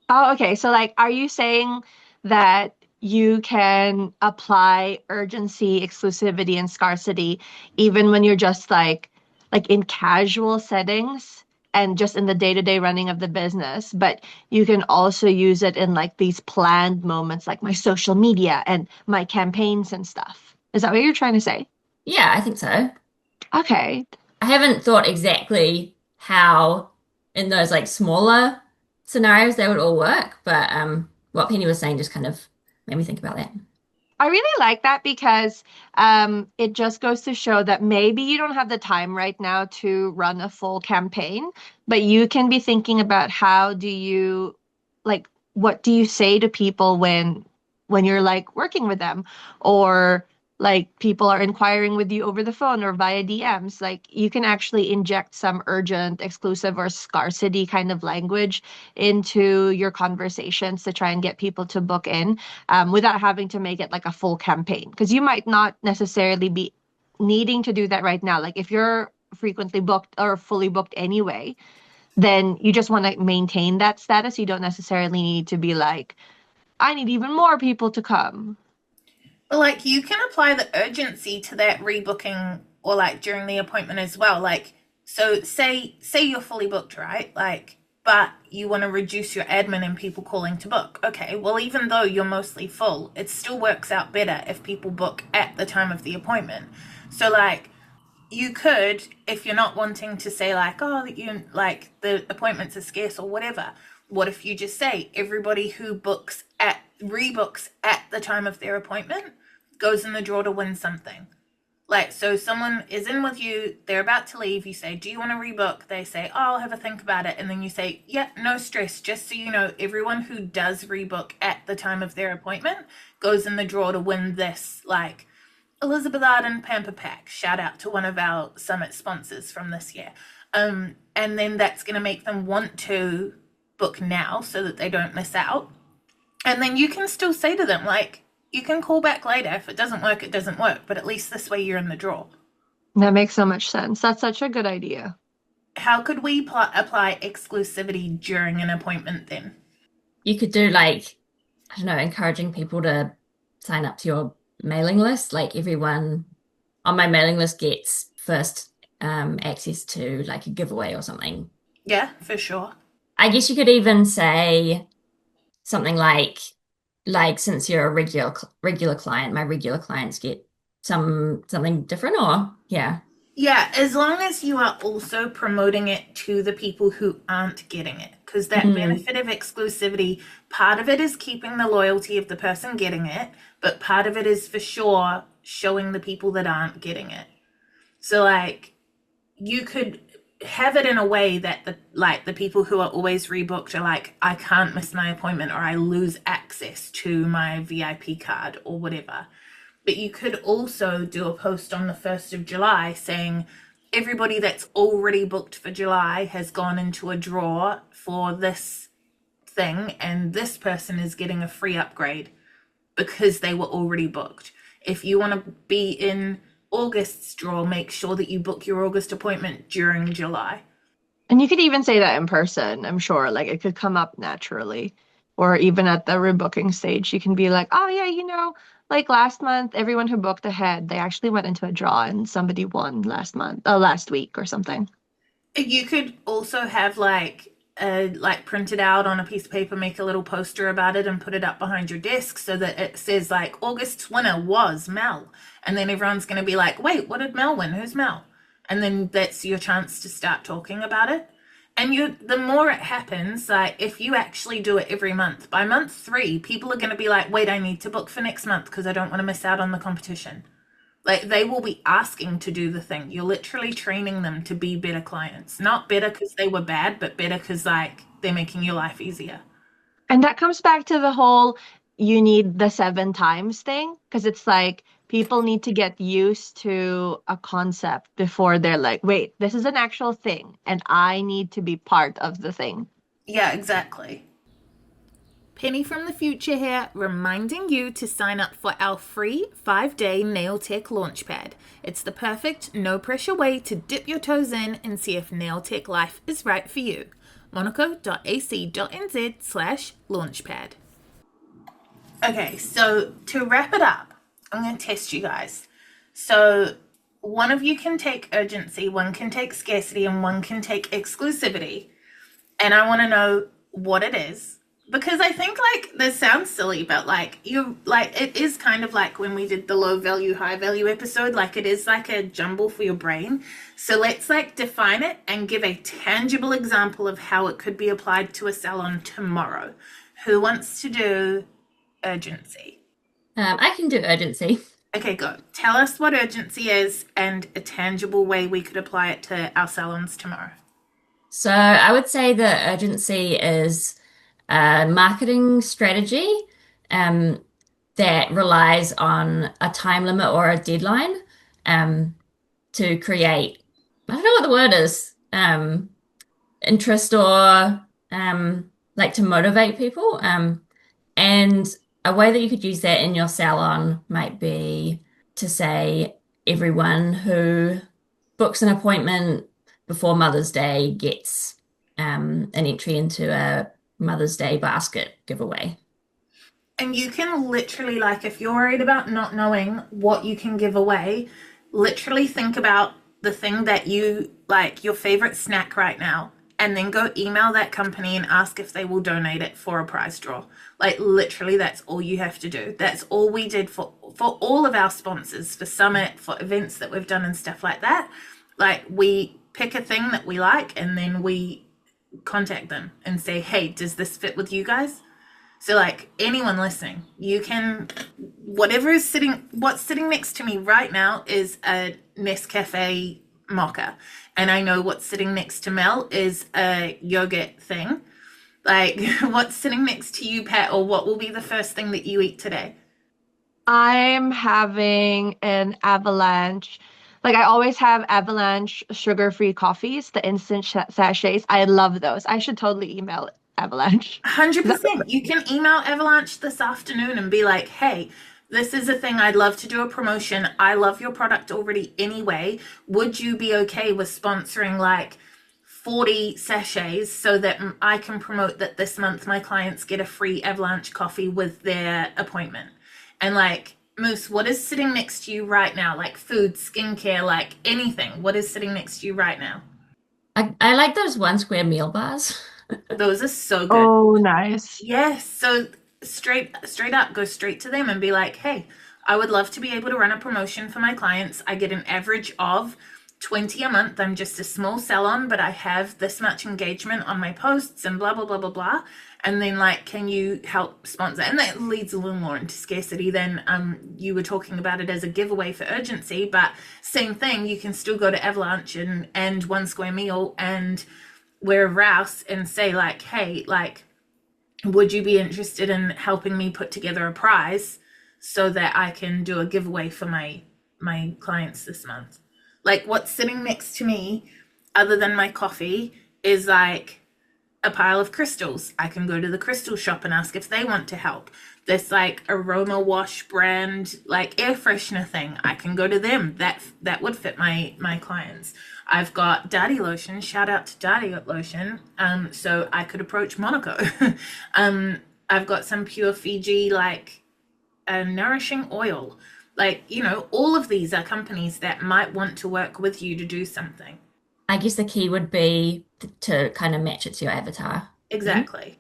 Speaker 4: Oh, okay. So, like, are you saying that you can apply urgency, exclusivity, and scarcity even when you're just like in casual settings? and just in the day-to-day running of the business, but you can also use it in like these planned moments, like my social media and my campaigns and stuff. Is that what you're trying to say?
Speaker 3: Yeah, I think so.
Speaker 4: Okay.
Speaker 3: I haven't thought exactly how in those like smaller scenarios they would all work, but what Penny was saying just kind of made me think about that.
Speaker 4: I really like that because it just goes to show that maybe you don't have the time right now to run a full campaign, but you can be thinking about how do you like what do you say to people when you're like working with them or like people are inquiring with you over the phone or via DMs. Like you can actually inject some urgent, exclusive, or scarcity kind of language into your conversations to try and get people to book in without having to make it like a full campaign. Because you might not necessarily be needing to do that right now. Like if you're frequently booked or fully booked anyway, then you just want to maintain that status. You don't necessarily need to be like, I need even more people to come.
Speaker 1: But like you can apply the urgency to that rebooking or like during the appointment as well. Like so say you're fully booked, right? Like but you want to reduce your admin and people calling to book. Okay, well even though you're mostly full, it still works out better if people book at the time of the appointment. So like you could, if you're not wanting to say like, oh, you like the appointments are scarce or whatever, what if you just say everybody who rebooks at the time of their appointment goes in the draw to win something? Like, so someone is in with you, they're about to leave, you say, do you want to rebook? They say, oh, I'll have a think about it. And then you say, yeah, no stress. Just so you know, everyone who does rebook at the time of their appointment goes in the draw to win this, like, Elizabeth Arden Pamper Pack. Shout out to one of our summit sponsors from this year. And then that's going to make them want to book now so that they don't miss out. And then you can still say to them, like, you can call back later. If it doesn't work, it doesn't work. But at least this way you're in the draw.
Speaker 4: That makes so much sense. That's such a good idea.
Speaker 1: How could we apply exclusivity during an appointment then?
Speaker 3: You could do like, I don't know, encouraging people to sign up to your mailing list. Like everyone on my mailing list gets first access to like a giveaway or something.
Speaker 1: Yeah, for sure.
Speaker 3: I guess you could even say something like since you're a regular client, my regular clients get something different, or yeah.
Speaker 1: Yeah, as long as you are also promoting it to the people who aren't getting it. Because that benefit of exclusivity, part of it is keeping the loyalty of the person getting it, but part of it is for sure showing the people that aren't getting it. So like you could have it in a way that the people who are always rebooked are like, I can't miss my appointment or I lose access to my VIP card or whatever. But you could also do a post on the 1st of July saying everybody that's already booked for July has gone into a draw for this thing and this person is getting a free upgrade because they were already booked. If you want to be in August's draw, make sure that you book your August appointment during July.
Speaker 4: And you could even say that in person, I'm sure. Like it could come up naturally. Or even at the rebooking stage, you can be like, oh yeah, like last month, everyone who booked ahead, they actually went into a draw and somebody won last week or something.
Speaker 1: You could also have like print it out on a piece of paper, make a little poster about it and put it up behind your desk so that it says like August's winner was Mel. And then everyone's going to be like, wait, what did Mel win? Who's Mel? And then that's your chance to start talking about it. And the more it happens, like if you actually do it every month, by month 3, people are going to be like, wait, I need to book for next month because I don't want to miss out on the competition. Like they will be asking to do the thing. You're literally training them to be better clients. Not better because they were bad, but better because like they're making your life easier.
Speaker 4: And that comes back to the whole you need the 7 times thing, because it's like people need to get used to a concept before they're like, wait, this is an actual thing and I need to be part of the thing.
Speaker 1: Yeah, exactly. Penny from the future here, reminding you to sign up for our free 5-day nail tech launchpad. It's the perfect, no pressure way to dip your toes in and see if nail tech life is right for you. monaco.ac.nz/launchpad. Okay, so to wrap it up, I'm going to test you guys. So one of you can take urgency, one can take scarcity, and one can take exclusivity. And I want to know what it is. Because I think like this sounds silly, but like it is kind of like when we did the low value, high value episode, like it is like a jumble for your brain. So let's like define it and give a tangible example of how it could be applied to a salon tomorrow. Who wants to do urgency?
Speaker 3: I can do urgency.
Speaker 1: Okay, go. Tell us what urgency is and a tangible way we could apply it to our salons tomorrow.
Speaker 3: So I would say that urgency is a marketing strategy that relies on a time limit or a deadline to create, I don't know what the word is, interest or like to motivate people. And a way that you could use that in your salon might be to say everyone who books an appointment before Mother's Day gets an entry into a Mother's Day basket giveaway.
Speaker 1: And you can literally, like, if you're worried about not knowing what you can give away, literally think about the thing that you like, your favorite snack right now, and then go email that company and ask if they will donate it for a prize draw. Like, literally, that's all you have to do. That's all we did for all of our sponsors, for Summit, for events that we've done and stuff like that. Like, we pick a thing that we like, and then we contact them and say, hey, does this fit with you guys? So like anyone listening, you can, what's sitting next to me right now is a Nescafe mocha. And I know what's sitting next to Mel is a yogurt thing. Like, what's sitting next to you, Pat, or what will be the first thing that you eat today?
Speaker 4: I'm having an avalanche. Like I always have avalanche sugar-free coffees, the instant sachets. I love those. I should totally email Avalanche.
Speaker 1: 100%. You can email Avalanche this afternoon and be like, hey, this is a thing. I'd love to do a promotion. I love your product already anyway. Would you be okay with sponsoring like 40 sachets so that I can promote that this month my clients get a free Avalanche coffee with their appointment? And like, Moose, what is sitting next to you right now? Like food, skincare, like anything. What is sitting next to you right now?
Speaker 3: I like those 1 square meal bars.
Speaker 1: Those are so good.
Speaker 4: Oh, nice.
Speaker 1: Yes. So straight up, go straight to them and be like, hey, I would love to be able to run a promotion for my clients. I get an average of 20 a month. I'm just a small salon, but I have this much engagement on my posts and blah, blah, blah, blah, blah. And then like, can you help sponsor? And that leads a little more into scarcity than you were talking about it as a giveaway for urgency, but same thing. You can still go to Avalanche and 1 Square Meal and we're Rouse and say like, hey, like, would you be interested in helping me put together a prize so that I can do a giveaway for my clients this month? Like what's sitting next to me other than my coffee is like a pile of crystals. I can go to the crystal shop and ask if they want to help. This like aroma wash brand like air freshener thing, I can go to them. That would fit my clients. I've got Daddy Lotion. Shout out to Daddy Lotion. So I could approach Monaco. I've got some pure Fiji like a nourishing oil. Like, you know, all of these are companies that might want to work with you to do something.
Speaker 3: I guess the key would be to kind of match it to your avatar.
Speaker 1: Exactly.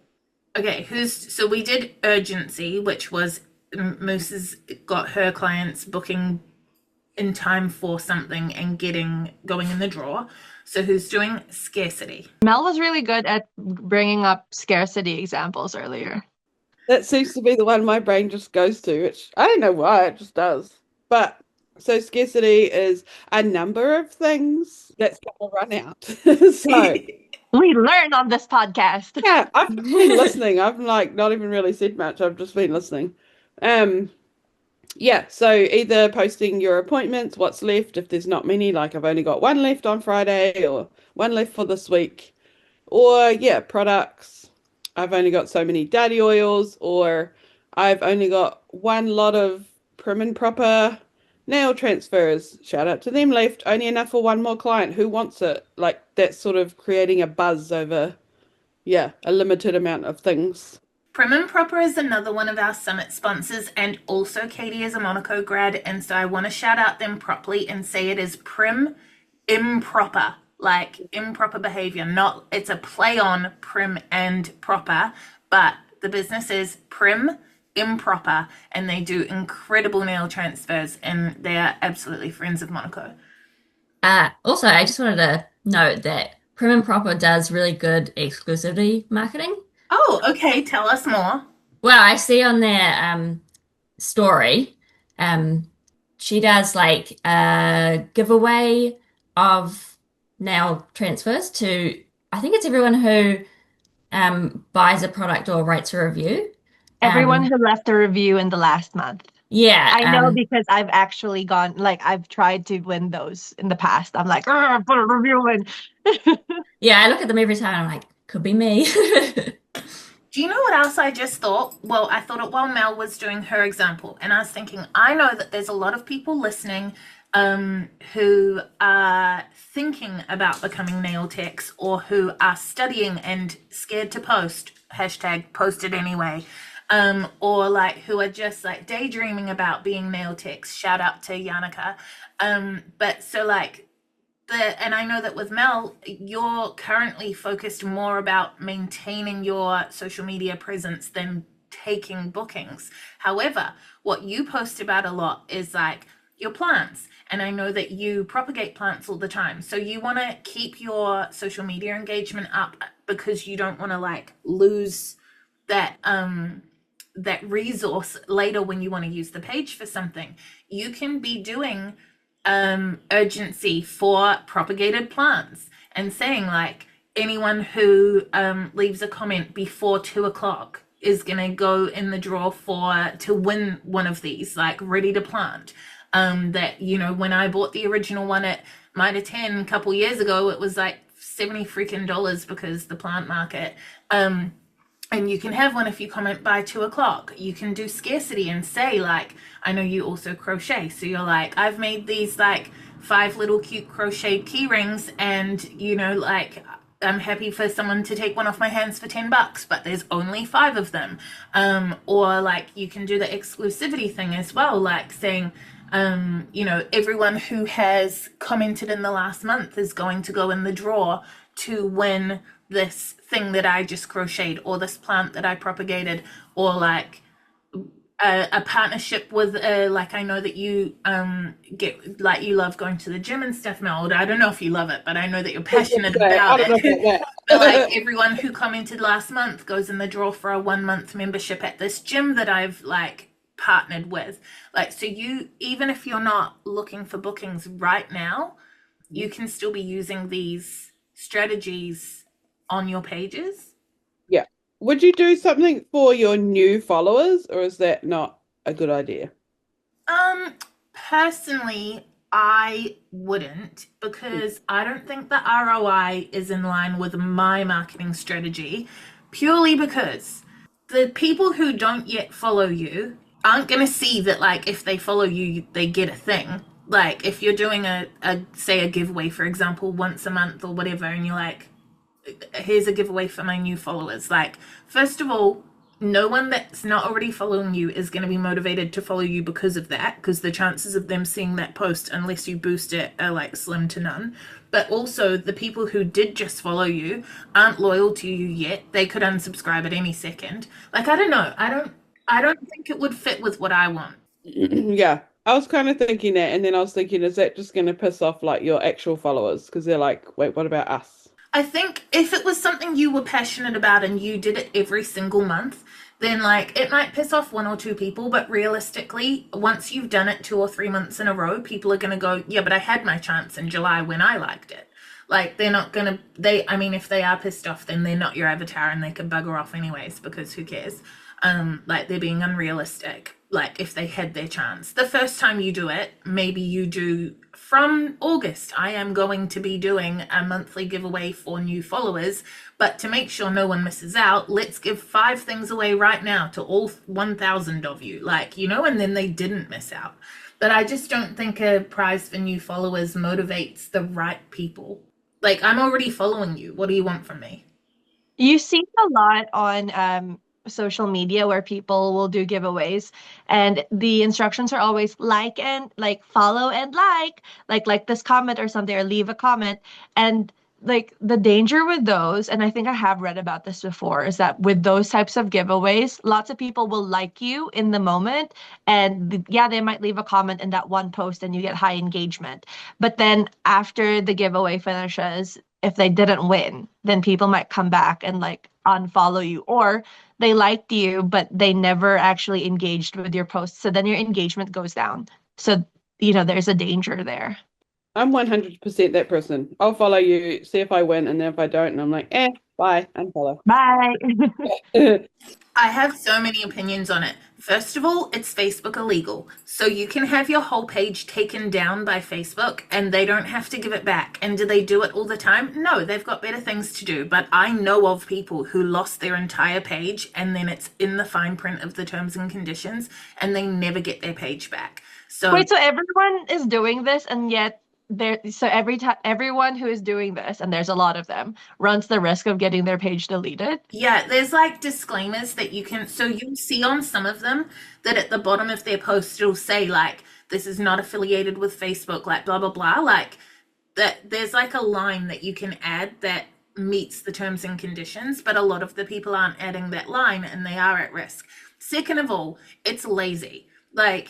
Speaker 1: Okay, so we did urgency, which was Moose has got her clients booking in time for something and going in the draw. So who's doing scarcity?
Speaker 4: Mel was really good at bringing up scarcity examples earlier.
Speaker 2: That seems to be the one my brain just goes to, which I don't know why, it just does. But so scarcity is a number of things that's going to run out. So
Speaker 4: we learn on this podcast.
Speaker 2: yeah, I've been listening. I've like not even really said much. I've just been listening. Yeah, so either posting your appointments, what's left, if there's not many, like I've only got one left on Friday or one left for this week, or yeah, products. I've only got so many daddy oils, or I've only got one lot of prim and proper nail transfers. Shout out to them left. Only enough for one more client. Who wants it? Like that's sort of creating a buzz over, yeah, a limited amount of things.
Speaker 1: Prim and Proper is another one of our summit sponsors, and also Katie is a Monaco grad, and so I want to shout out them properly and say it is Prim Improper, like improper behavior. Not, it's a play on prim and proper, but the business is Prim Improper, and they do incredible nail transfers, and they are absolutely friends of Monaco.
Speaker 3: Also, I just wanted to note that Prim and Proper does really good exclusivity marketing.
Speaker 1: Oh, okay. Tell us more.
Speaker 3: Well, I see on their story, she does like a giveaway of nail transfers to, I think it's everyone who buys a product or writes a review.
Speaker 4: Everyone who left a review in the last month.
Speaker 3: Yeah,
Speaker 4: I know because I've actually gone, like, I've tried to win those in the past. I'm like, put a review in.
Speaker 3: yeah, I look at them every time and I'm like, could be me.
Speaker 1: Do you know what else I just thought? Well, I thought it while Mel was doing her example, and I was thinking, I know that there's a lot of people listening who are thinking about becoming nail techs, or who are studying and scared to post, hashtag post it anyway, or like who are just like daydreaming about being nail techs. Shout out to Yannicka. But so like, and I know that with Mel, you're currently focused more about maintaining your social media presence than taking bookings. However, what you post about a lot is like your plants. And I know that you propagate plants all the time. So you want to keep your social media engagement up because you don't want to like lose that that resource later when you want to use the page for something. You can be doing urgency for propagated plants and saying like anyone who leaves a comment before 2 o'clock is gonna go in the draw to win one of these, like ready to plant. That, you know, when I bought the original one at Mitre 10 a couple years ago, it was like $70 freaking because the plant market. And you can have one if you comment by 2 o'clock. You can do scarcity and say like, I know you also crochet. So you're like, I've made these like 5 little cute crocheted key rings, and you know, like I'm happy for someone to take one off my hands for $10, but there's only 5 of them. Or like you can do the exclusivity thing as well, like saying, you know, everyone who has commented in the last month is going to go in the draw to win this thing that I just crocheted, or this plant that I propagated, or like a partnership with like, I know that you get, like, you love going to the gym and stuff, Mel. I don't know if you love it, but I know that you're passionate about it. But like everyone who commented last month goes in the draw for a 1-month membership at this gym that I've like partnered with. Like, so you, even if you're not looking for bookings right now, you can still be using these strategies on your pages.
Speaker 2: Yeah. Would you do something for your new followers, or is that not a good idea?
Speaker 1: Personally, I wouldn't, because I don't think the ROI is in line with my marketing strategy, purely because the people who don't yet follow you aren't going to see that, like, if they follow you, they get a thing. Like, if you're doing say a giveaway, for example, once a month or whatever, and you're like, here's a giveaway for my new followers. Like, first of all, no one that's not already following you is going to be motivated to follow you because of that, because the chances of them seeing that post, unless you boost it, are like slim to none. But also, the people who did just follow you aren't loyal to you yet. They could unsubscribe at any second. Like, I don't know. I don't think it would fit with what I want.
Speaker 2: Yeah, I was kind of thinking that, and then I was thinking, is that just going to piss off like your actual followers? Because they're like, wait, what about us?
Speaker 1: I think if it was something you were passionate about and you did it every single month, then like it might piss off 1 or 2 people, but realistically, once you've done it 2 or 3 months in a row, people are going to go, yeah, but I had my chance in July when I liked it. Like, they're not going to, I mean, if they are pissed off, then they're not your avatar and they can bugger off anyways, because who cares? Like, they're being unrealistic. Like, if they had their chance. The first time you do it, maybe you do, from August, I am going to be doing a monthly giveaway for new followers, but to make sure no one misses out, let's give 5 things away right now to all 1,000 of you. Like, you know, and then they didn't miss out. But I just don't think a prize for new followers motivates the right people. Like, I'm already following you. What do you want from me?
Speaker 4: You see a lot on social media where people will do giveaways, and the instructions are always follow and like this comment or something, or leave a comment. And like the danger with those, and I think I have read about this before, is that with those types of giveaways, lots of people will like you in the moment, and yeah, they might leave a comment in that one post and you get high engagement. But then after the giveaway finishes, if they didn't win, then people might come back and like unfollow you, or they liked you but they never actually engaged with your posts, so then your engagement goes down. So there's a danger there.
Speaker 2: I'm 100% that person. I'll follow you, see if I win, and then if I don't, and I'm like, bye, unfollow.
Speaker 4: Bye.
Speaker 1: I have so many opinions on it. First of all, it's Facebook illegal. So you can have your whole page taken down by Facebook and they don't have to give it back. And do they do it all the time? No, they've got better things to do. But I know of people who lost their entire page and then it's in the fine print of the terms and conditions and they never get their page back. So
Speaker 4: Wait, so everyone is doing this, and yet everyone who is doing this, and there's a lot of them, runs the risk of getting their page deleted?
Speaker 1: yeah, there's like disclaimers that you can, so you'll see on some of them that at the bottom of their post it'll say like, this is not affiliated with Facebook, like blah, blah, blah. Like that there's like a line that you can add that meets the terms and conditions, but a lot of the people aren't adding that line and they are at risk. Second of all, it's lazy. Like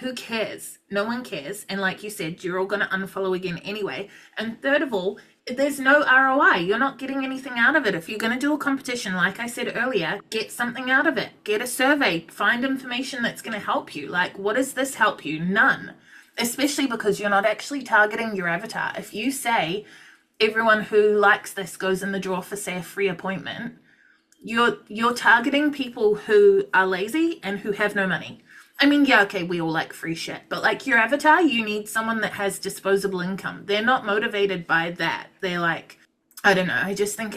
Speaker 1: who cares? No one cares. And like you said, you're all going to unfollow again anyway. And third of all, there's no ROI. You're not getting anything out of it. If you're going to do a competition, like I said earlier, get something out of it. Get a survey. Find information that's going to help you. Like, what does this help you? None. Especially because you're not actually targeting your avatar. If you say everyone who likes this goes in the draw for, say, a free appointment, you're targeting people who are lazy and who have no money. I mean, yeah, okay, we all like free shit, but like your avatar, you need someone that has disposable income. They're not motivated by that. They're like, I don't know. I just think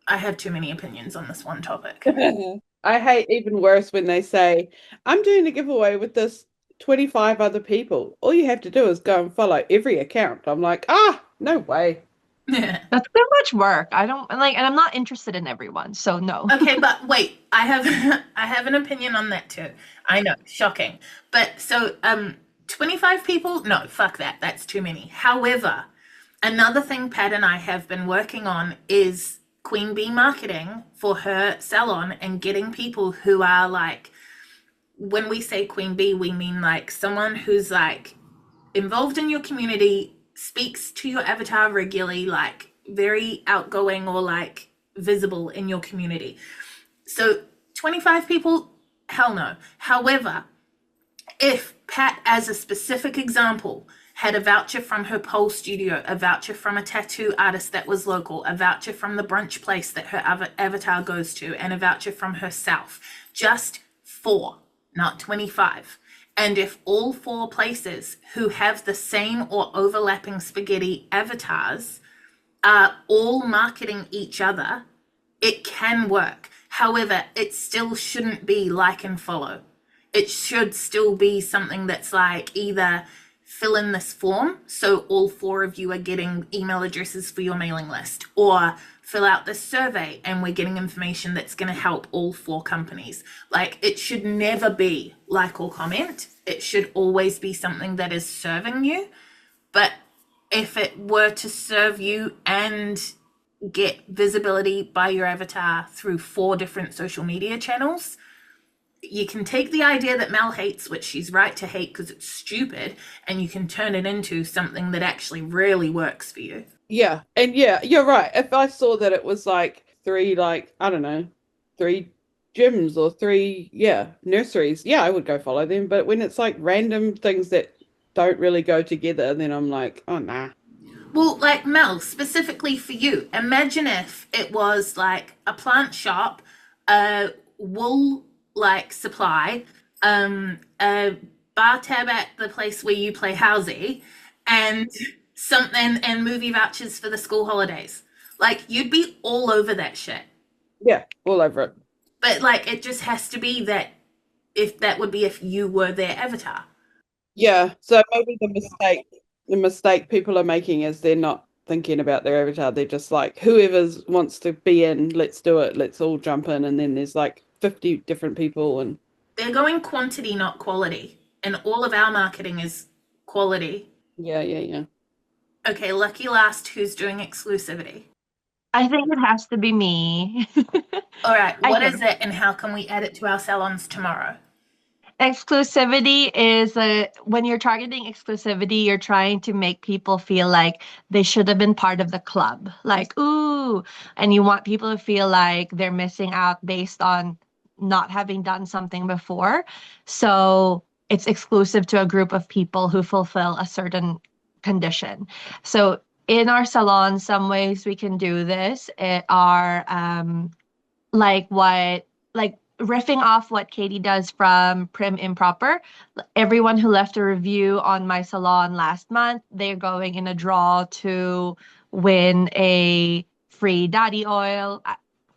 Speaker 1: I have too many opinions on this one topic.
Speaker 2: I hate even worse when they say, I'm doing a giveaway with this 25 other people. All you have to do is go and follow every account. I'm like, no way.
Speaker 4: That's too much work. I don't like, and I'm not interested in everyone, so no.
Speaker 1: Okay, but wait, I have an opinion on that too. I know, shocking. But so 25 people? No, fuck that. That's too many. However, another thing Pat and I have been working on is Queen Bee marketing for her salon and getting people who are like, when we say Queen Bee, we mean like someone who's like involved in your community, speaks to your avatar regularly, like very outgoing or like visible in your community. So 25 people, hell no. However, if Pat, as a specific example, had a voucher from her pole studio, a voucher from a tattoo artist that was local, a voucher from the brunch place that her avatar goes to, and a voucher from herself, just 4, not 25. And if all 4 places who have the same or overlapping spaghetti avatars are all marketing each other, it can work. However, it still shouldn't be like and follow. It should still be something that's like either fill in this form so all 4 of you are getting email addresses for your mailing list, or fill out this survey and we're getting information that's going to help all 4 companies. Like, it should never be like or comment. It should always be something that is serving you. But if it were to serve you and get visibility by your avatar through 4 different social media channels, you can take the idea that Mel hates, which she's right to hate because it's stupid, and you can turn it into something that actually really works for you.
Speaker 2: Yeah, and yeah, you're right. If I saw that it was like 3, like, I don't know, 3 gyms or 3, nurseries, I would go follow them. But when it's like random things that don't really go together, then I'm like, oh, nah.
Speaker 1: Well, like Mel, specifically for you, imagine if it was like a plant shop, a wool like supply, a bar tab at the place where you play housey, and something, and movie vouchers for the school holidays. Like, you'd be all over that shit.
Speaker 2: Yeah, all over it.
Speaker 1: But like, it just has to be that if you were their avatar.
Speaker 2: Yeah, so maybe the mistake people are making is they're not thinking about their avatar. They're just like, whoever wants to be in, let's do it. Let's all jump in. And then there's like 50 different people. And
Speaker 1: They're going quantity, not quality. And all of our marketing is quality.
Speaker 2: yeah.
Speaker 1: Okay, lucky last, who's doing exclusivity?
Speaker 4: I think it has to be me.
Speaker 1: All right,
Speaker 4: I
Speaker 1: what
Speaker 4: do.
Speaker 1: is it and how can we add it to our salons tomorrow?
Speaker 4: Exclusivity is when you're targeting exclusivity, you're trying to make people feel like they should have been part of the club. Like, ooh, and you want people to feel like they're missing out based on not having done something before. So it's exclusive to a group of people who fulfill a certain condition. So in our salon, some ways we can do this are like what like riffing off what Katie does from Prim Improper. Everyone who left a review on my salon last month, they're going in a draw to win a free daddy oil.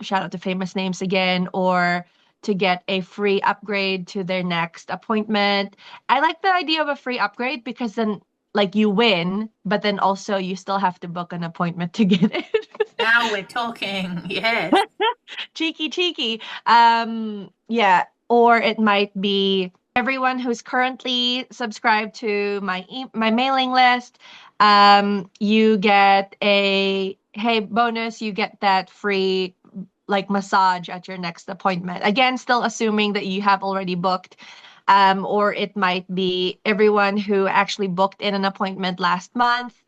Speaker 4: Shout out to famous names again, or to get a free upgrade to their next appointment. I like the idea of a free upgrade because then like you win, but then also you still have to book an appointment to get it.
Speaker 1: Now we're talking. Yes.
Speaker 4: Cheeky. Yeah, or it might be everyone who's currently subscribed to my mailing list. You get a hey bonus. You get that free like massage at your next appointment. Again, still assuming that you have already booked. Or it might be everyone who actually booked in an appointment last month.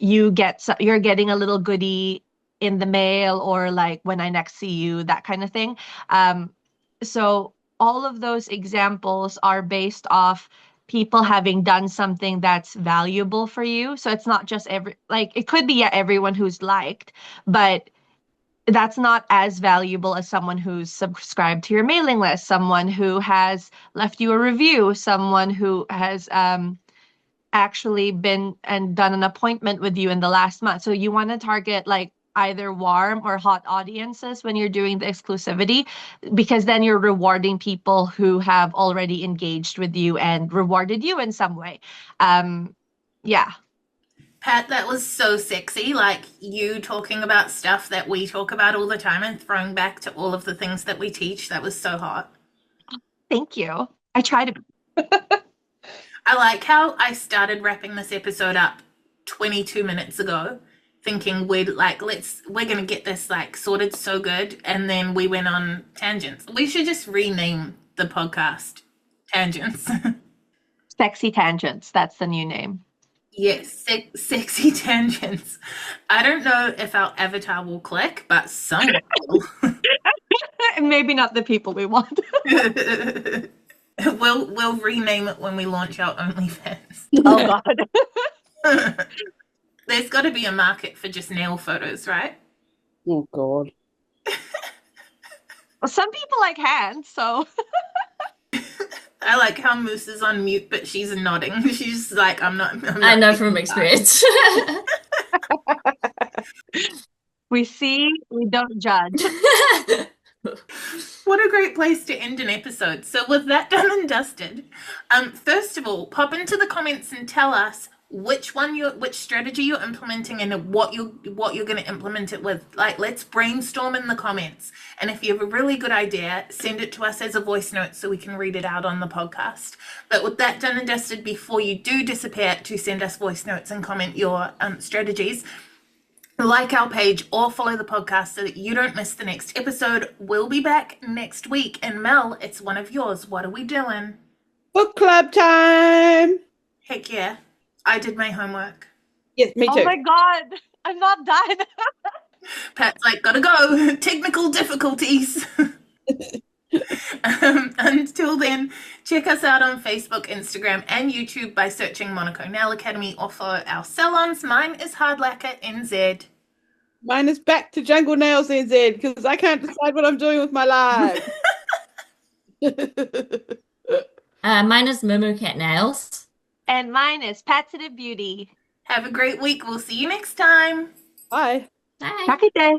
Speaker 4: You're getting a little goodie in the mail or like when I next see you, that kind of thing. So all of those examples are based off people having done something that's valuable for you. So it's not just it could be everyone who's liked, but that's not as valuable as someone who's subscribed to your mailing list, someone who has left you a review, someone who has actually been and done an appointment with you in the last month. So you want to target like either warm or hot audiences when you're doing the exclusivity, because then you're rewarding people who have already engaged with you and rewarded you in some way. Yeah.
Speaker 1: Pat, that was so sexy. Like you talking about stuff that we talk about all the time and throwing back to all of the things that we teach. That was so hot.
Speaker 4: Thank you. I try to.
Speaker 1: I like how I started wrapping this episode up 22 minutes ago, thinking we're gonna get this like sorted so good, and then we went on tangents. We should just rename the podcast Tangents.
Speaker 4: Sexy Tangents. That's the new name.
Speaker 1: Yes, sexy tangents. I don't know if our avatar will click, but some will.
Speaker 4: Maybe not the people we want.
Speaker 1: We'll rename it when we launch our OnlyFans.
Speaker 4: Oh God.
Speaker 1: There's got to be a market for just nail photos, right?
Speaker 2: Oh God.
Speaker 4: Well, some people like hands, so.
Speaker 1: I like how Moose is on mute, but she's nodding. She's like, I'm not
Speaker 3: I know from experience.
Speaker 4: We see, we don't judge.
Speaker 1: What a great place to end an episode. So with that done and dusted, first of all, pop into the comments and tell us which strategy you're implementing and what you're going to implement it with. Like, let's brainstorm in the comments. And if you have a really good idea, send it to us as a voice note so we can read it out on the podcast. But with that done and dusted, before you do disappear to send us voice notes and comment your strategies, like our page or follow the podcast so that you don't miss the next episode. We'll be back next week. And Mel, it's one of yours. What are we doing?
Speaker 2: Book club time.
Speaker 1: Heck yeah. I did my homework.
Speaker 2: Yes, me too.
Speaker 4: Oh my God, I'm not done.
Speaker 1: Pat's like, gotta go. Technical difficulties. Until then, check us out on Facebook, Instagram, and YouTube by searching Monaco Nail Academy or follow our salons. Mine is Hard Lacquer NZ.
Speaker 2: Mine is Back to Jungle Nails NZ because I can't decide what I'm doing with my life.
Speaker 3: Mine is Momo Cat Nails.
Speaker 4: And mine is Patsitive Beauty.
Speaker 1: Have a great week. We'll see you next time.
Speaker 2: Bye.
Speaker 3: Bye.
Speaker 4: Happy day.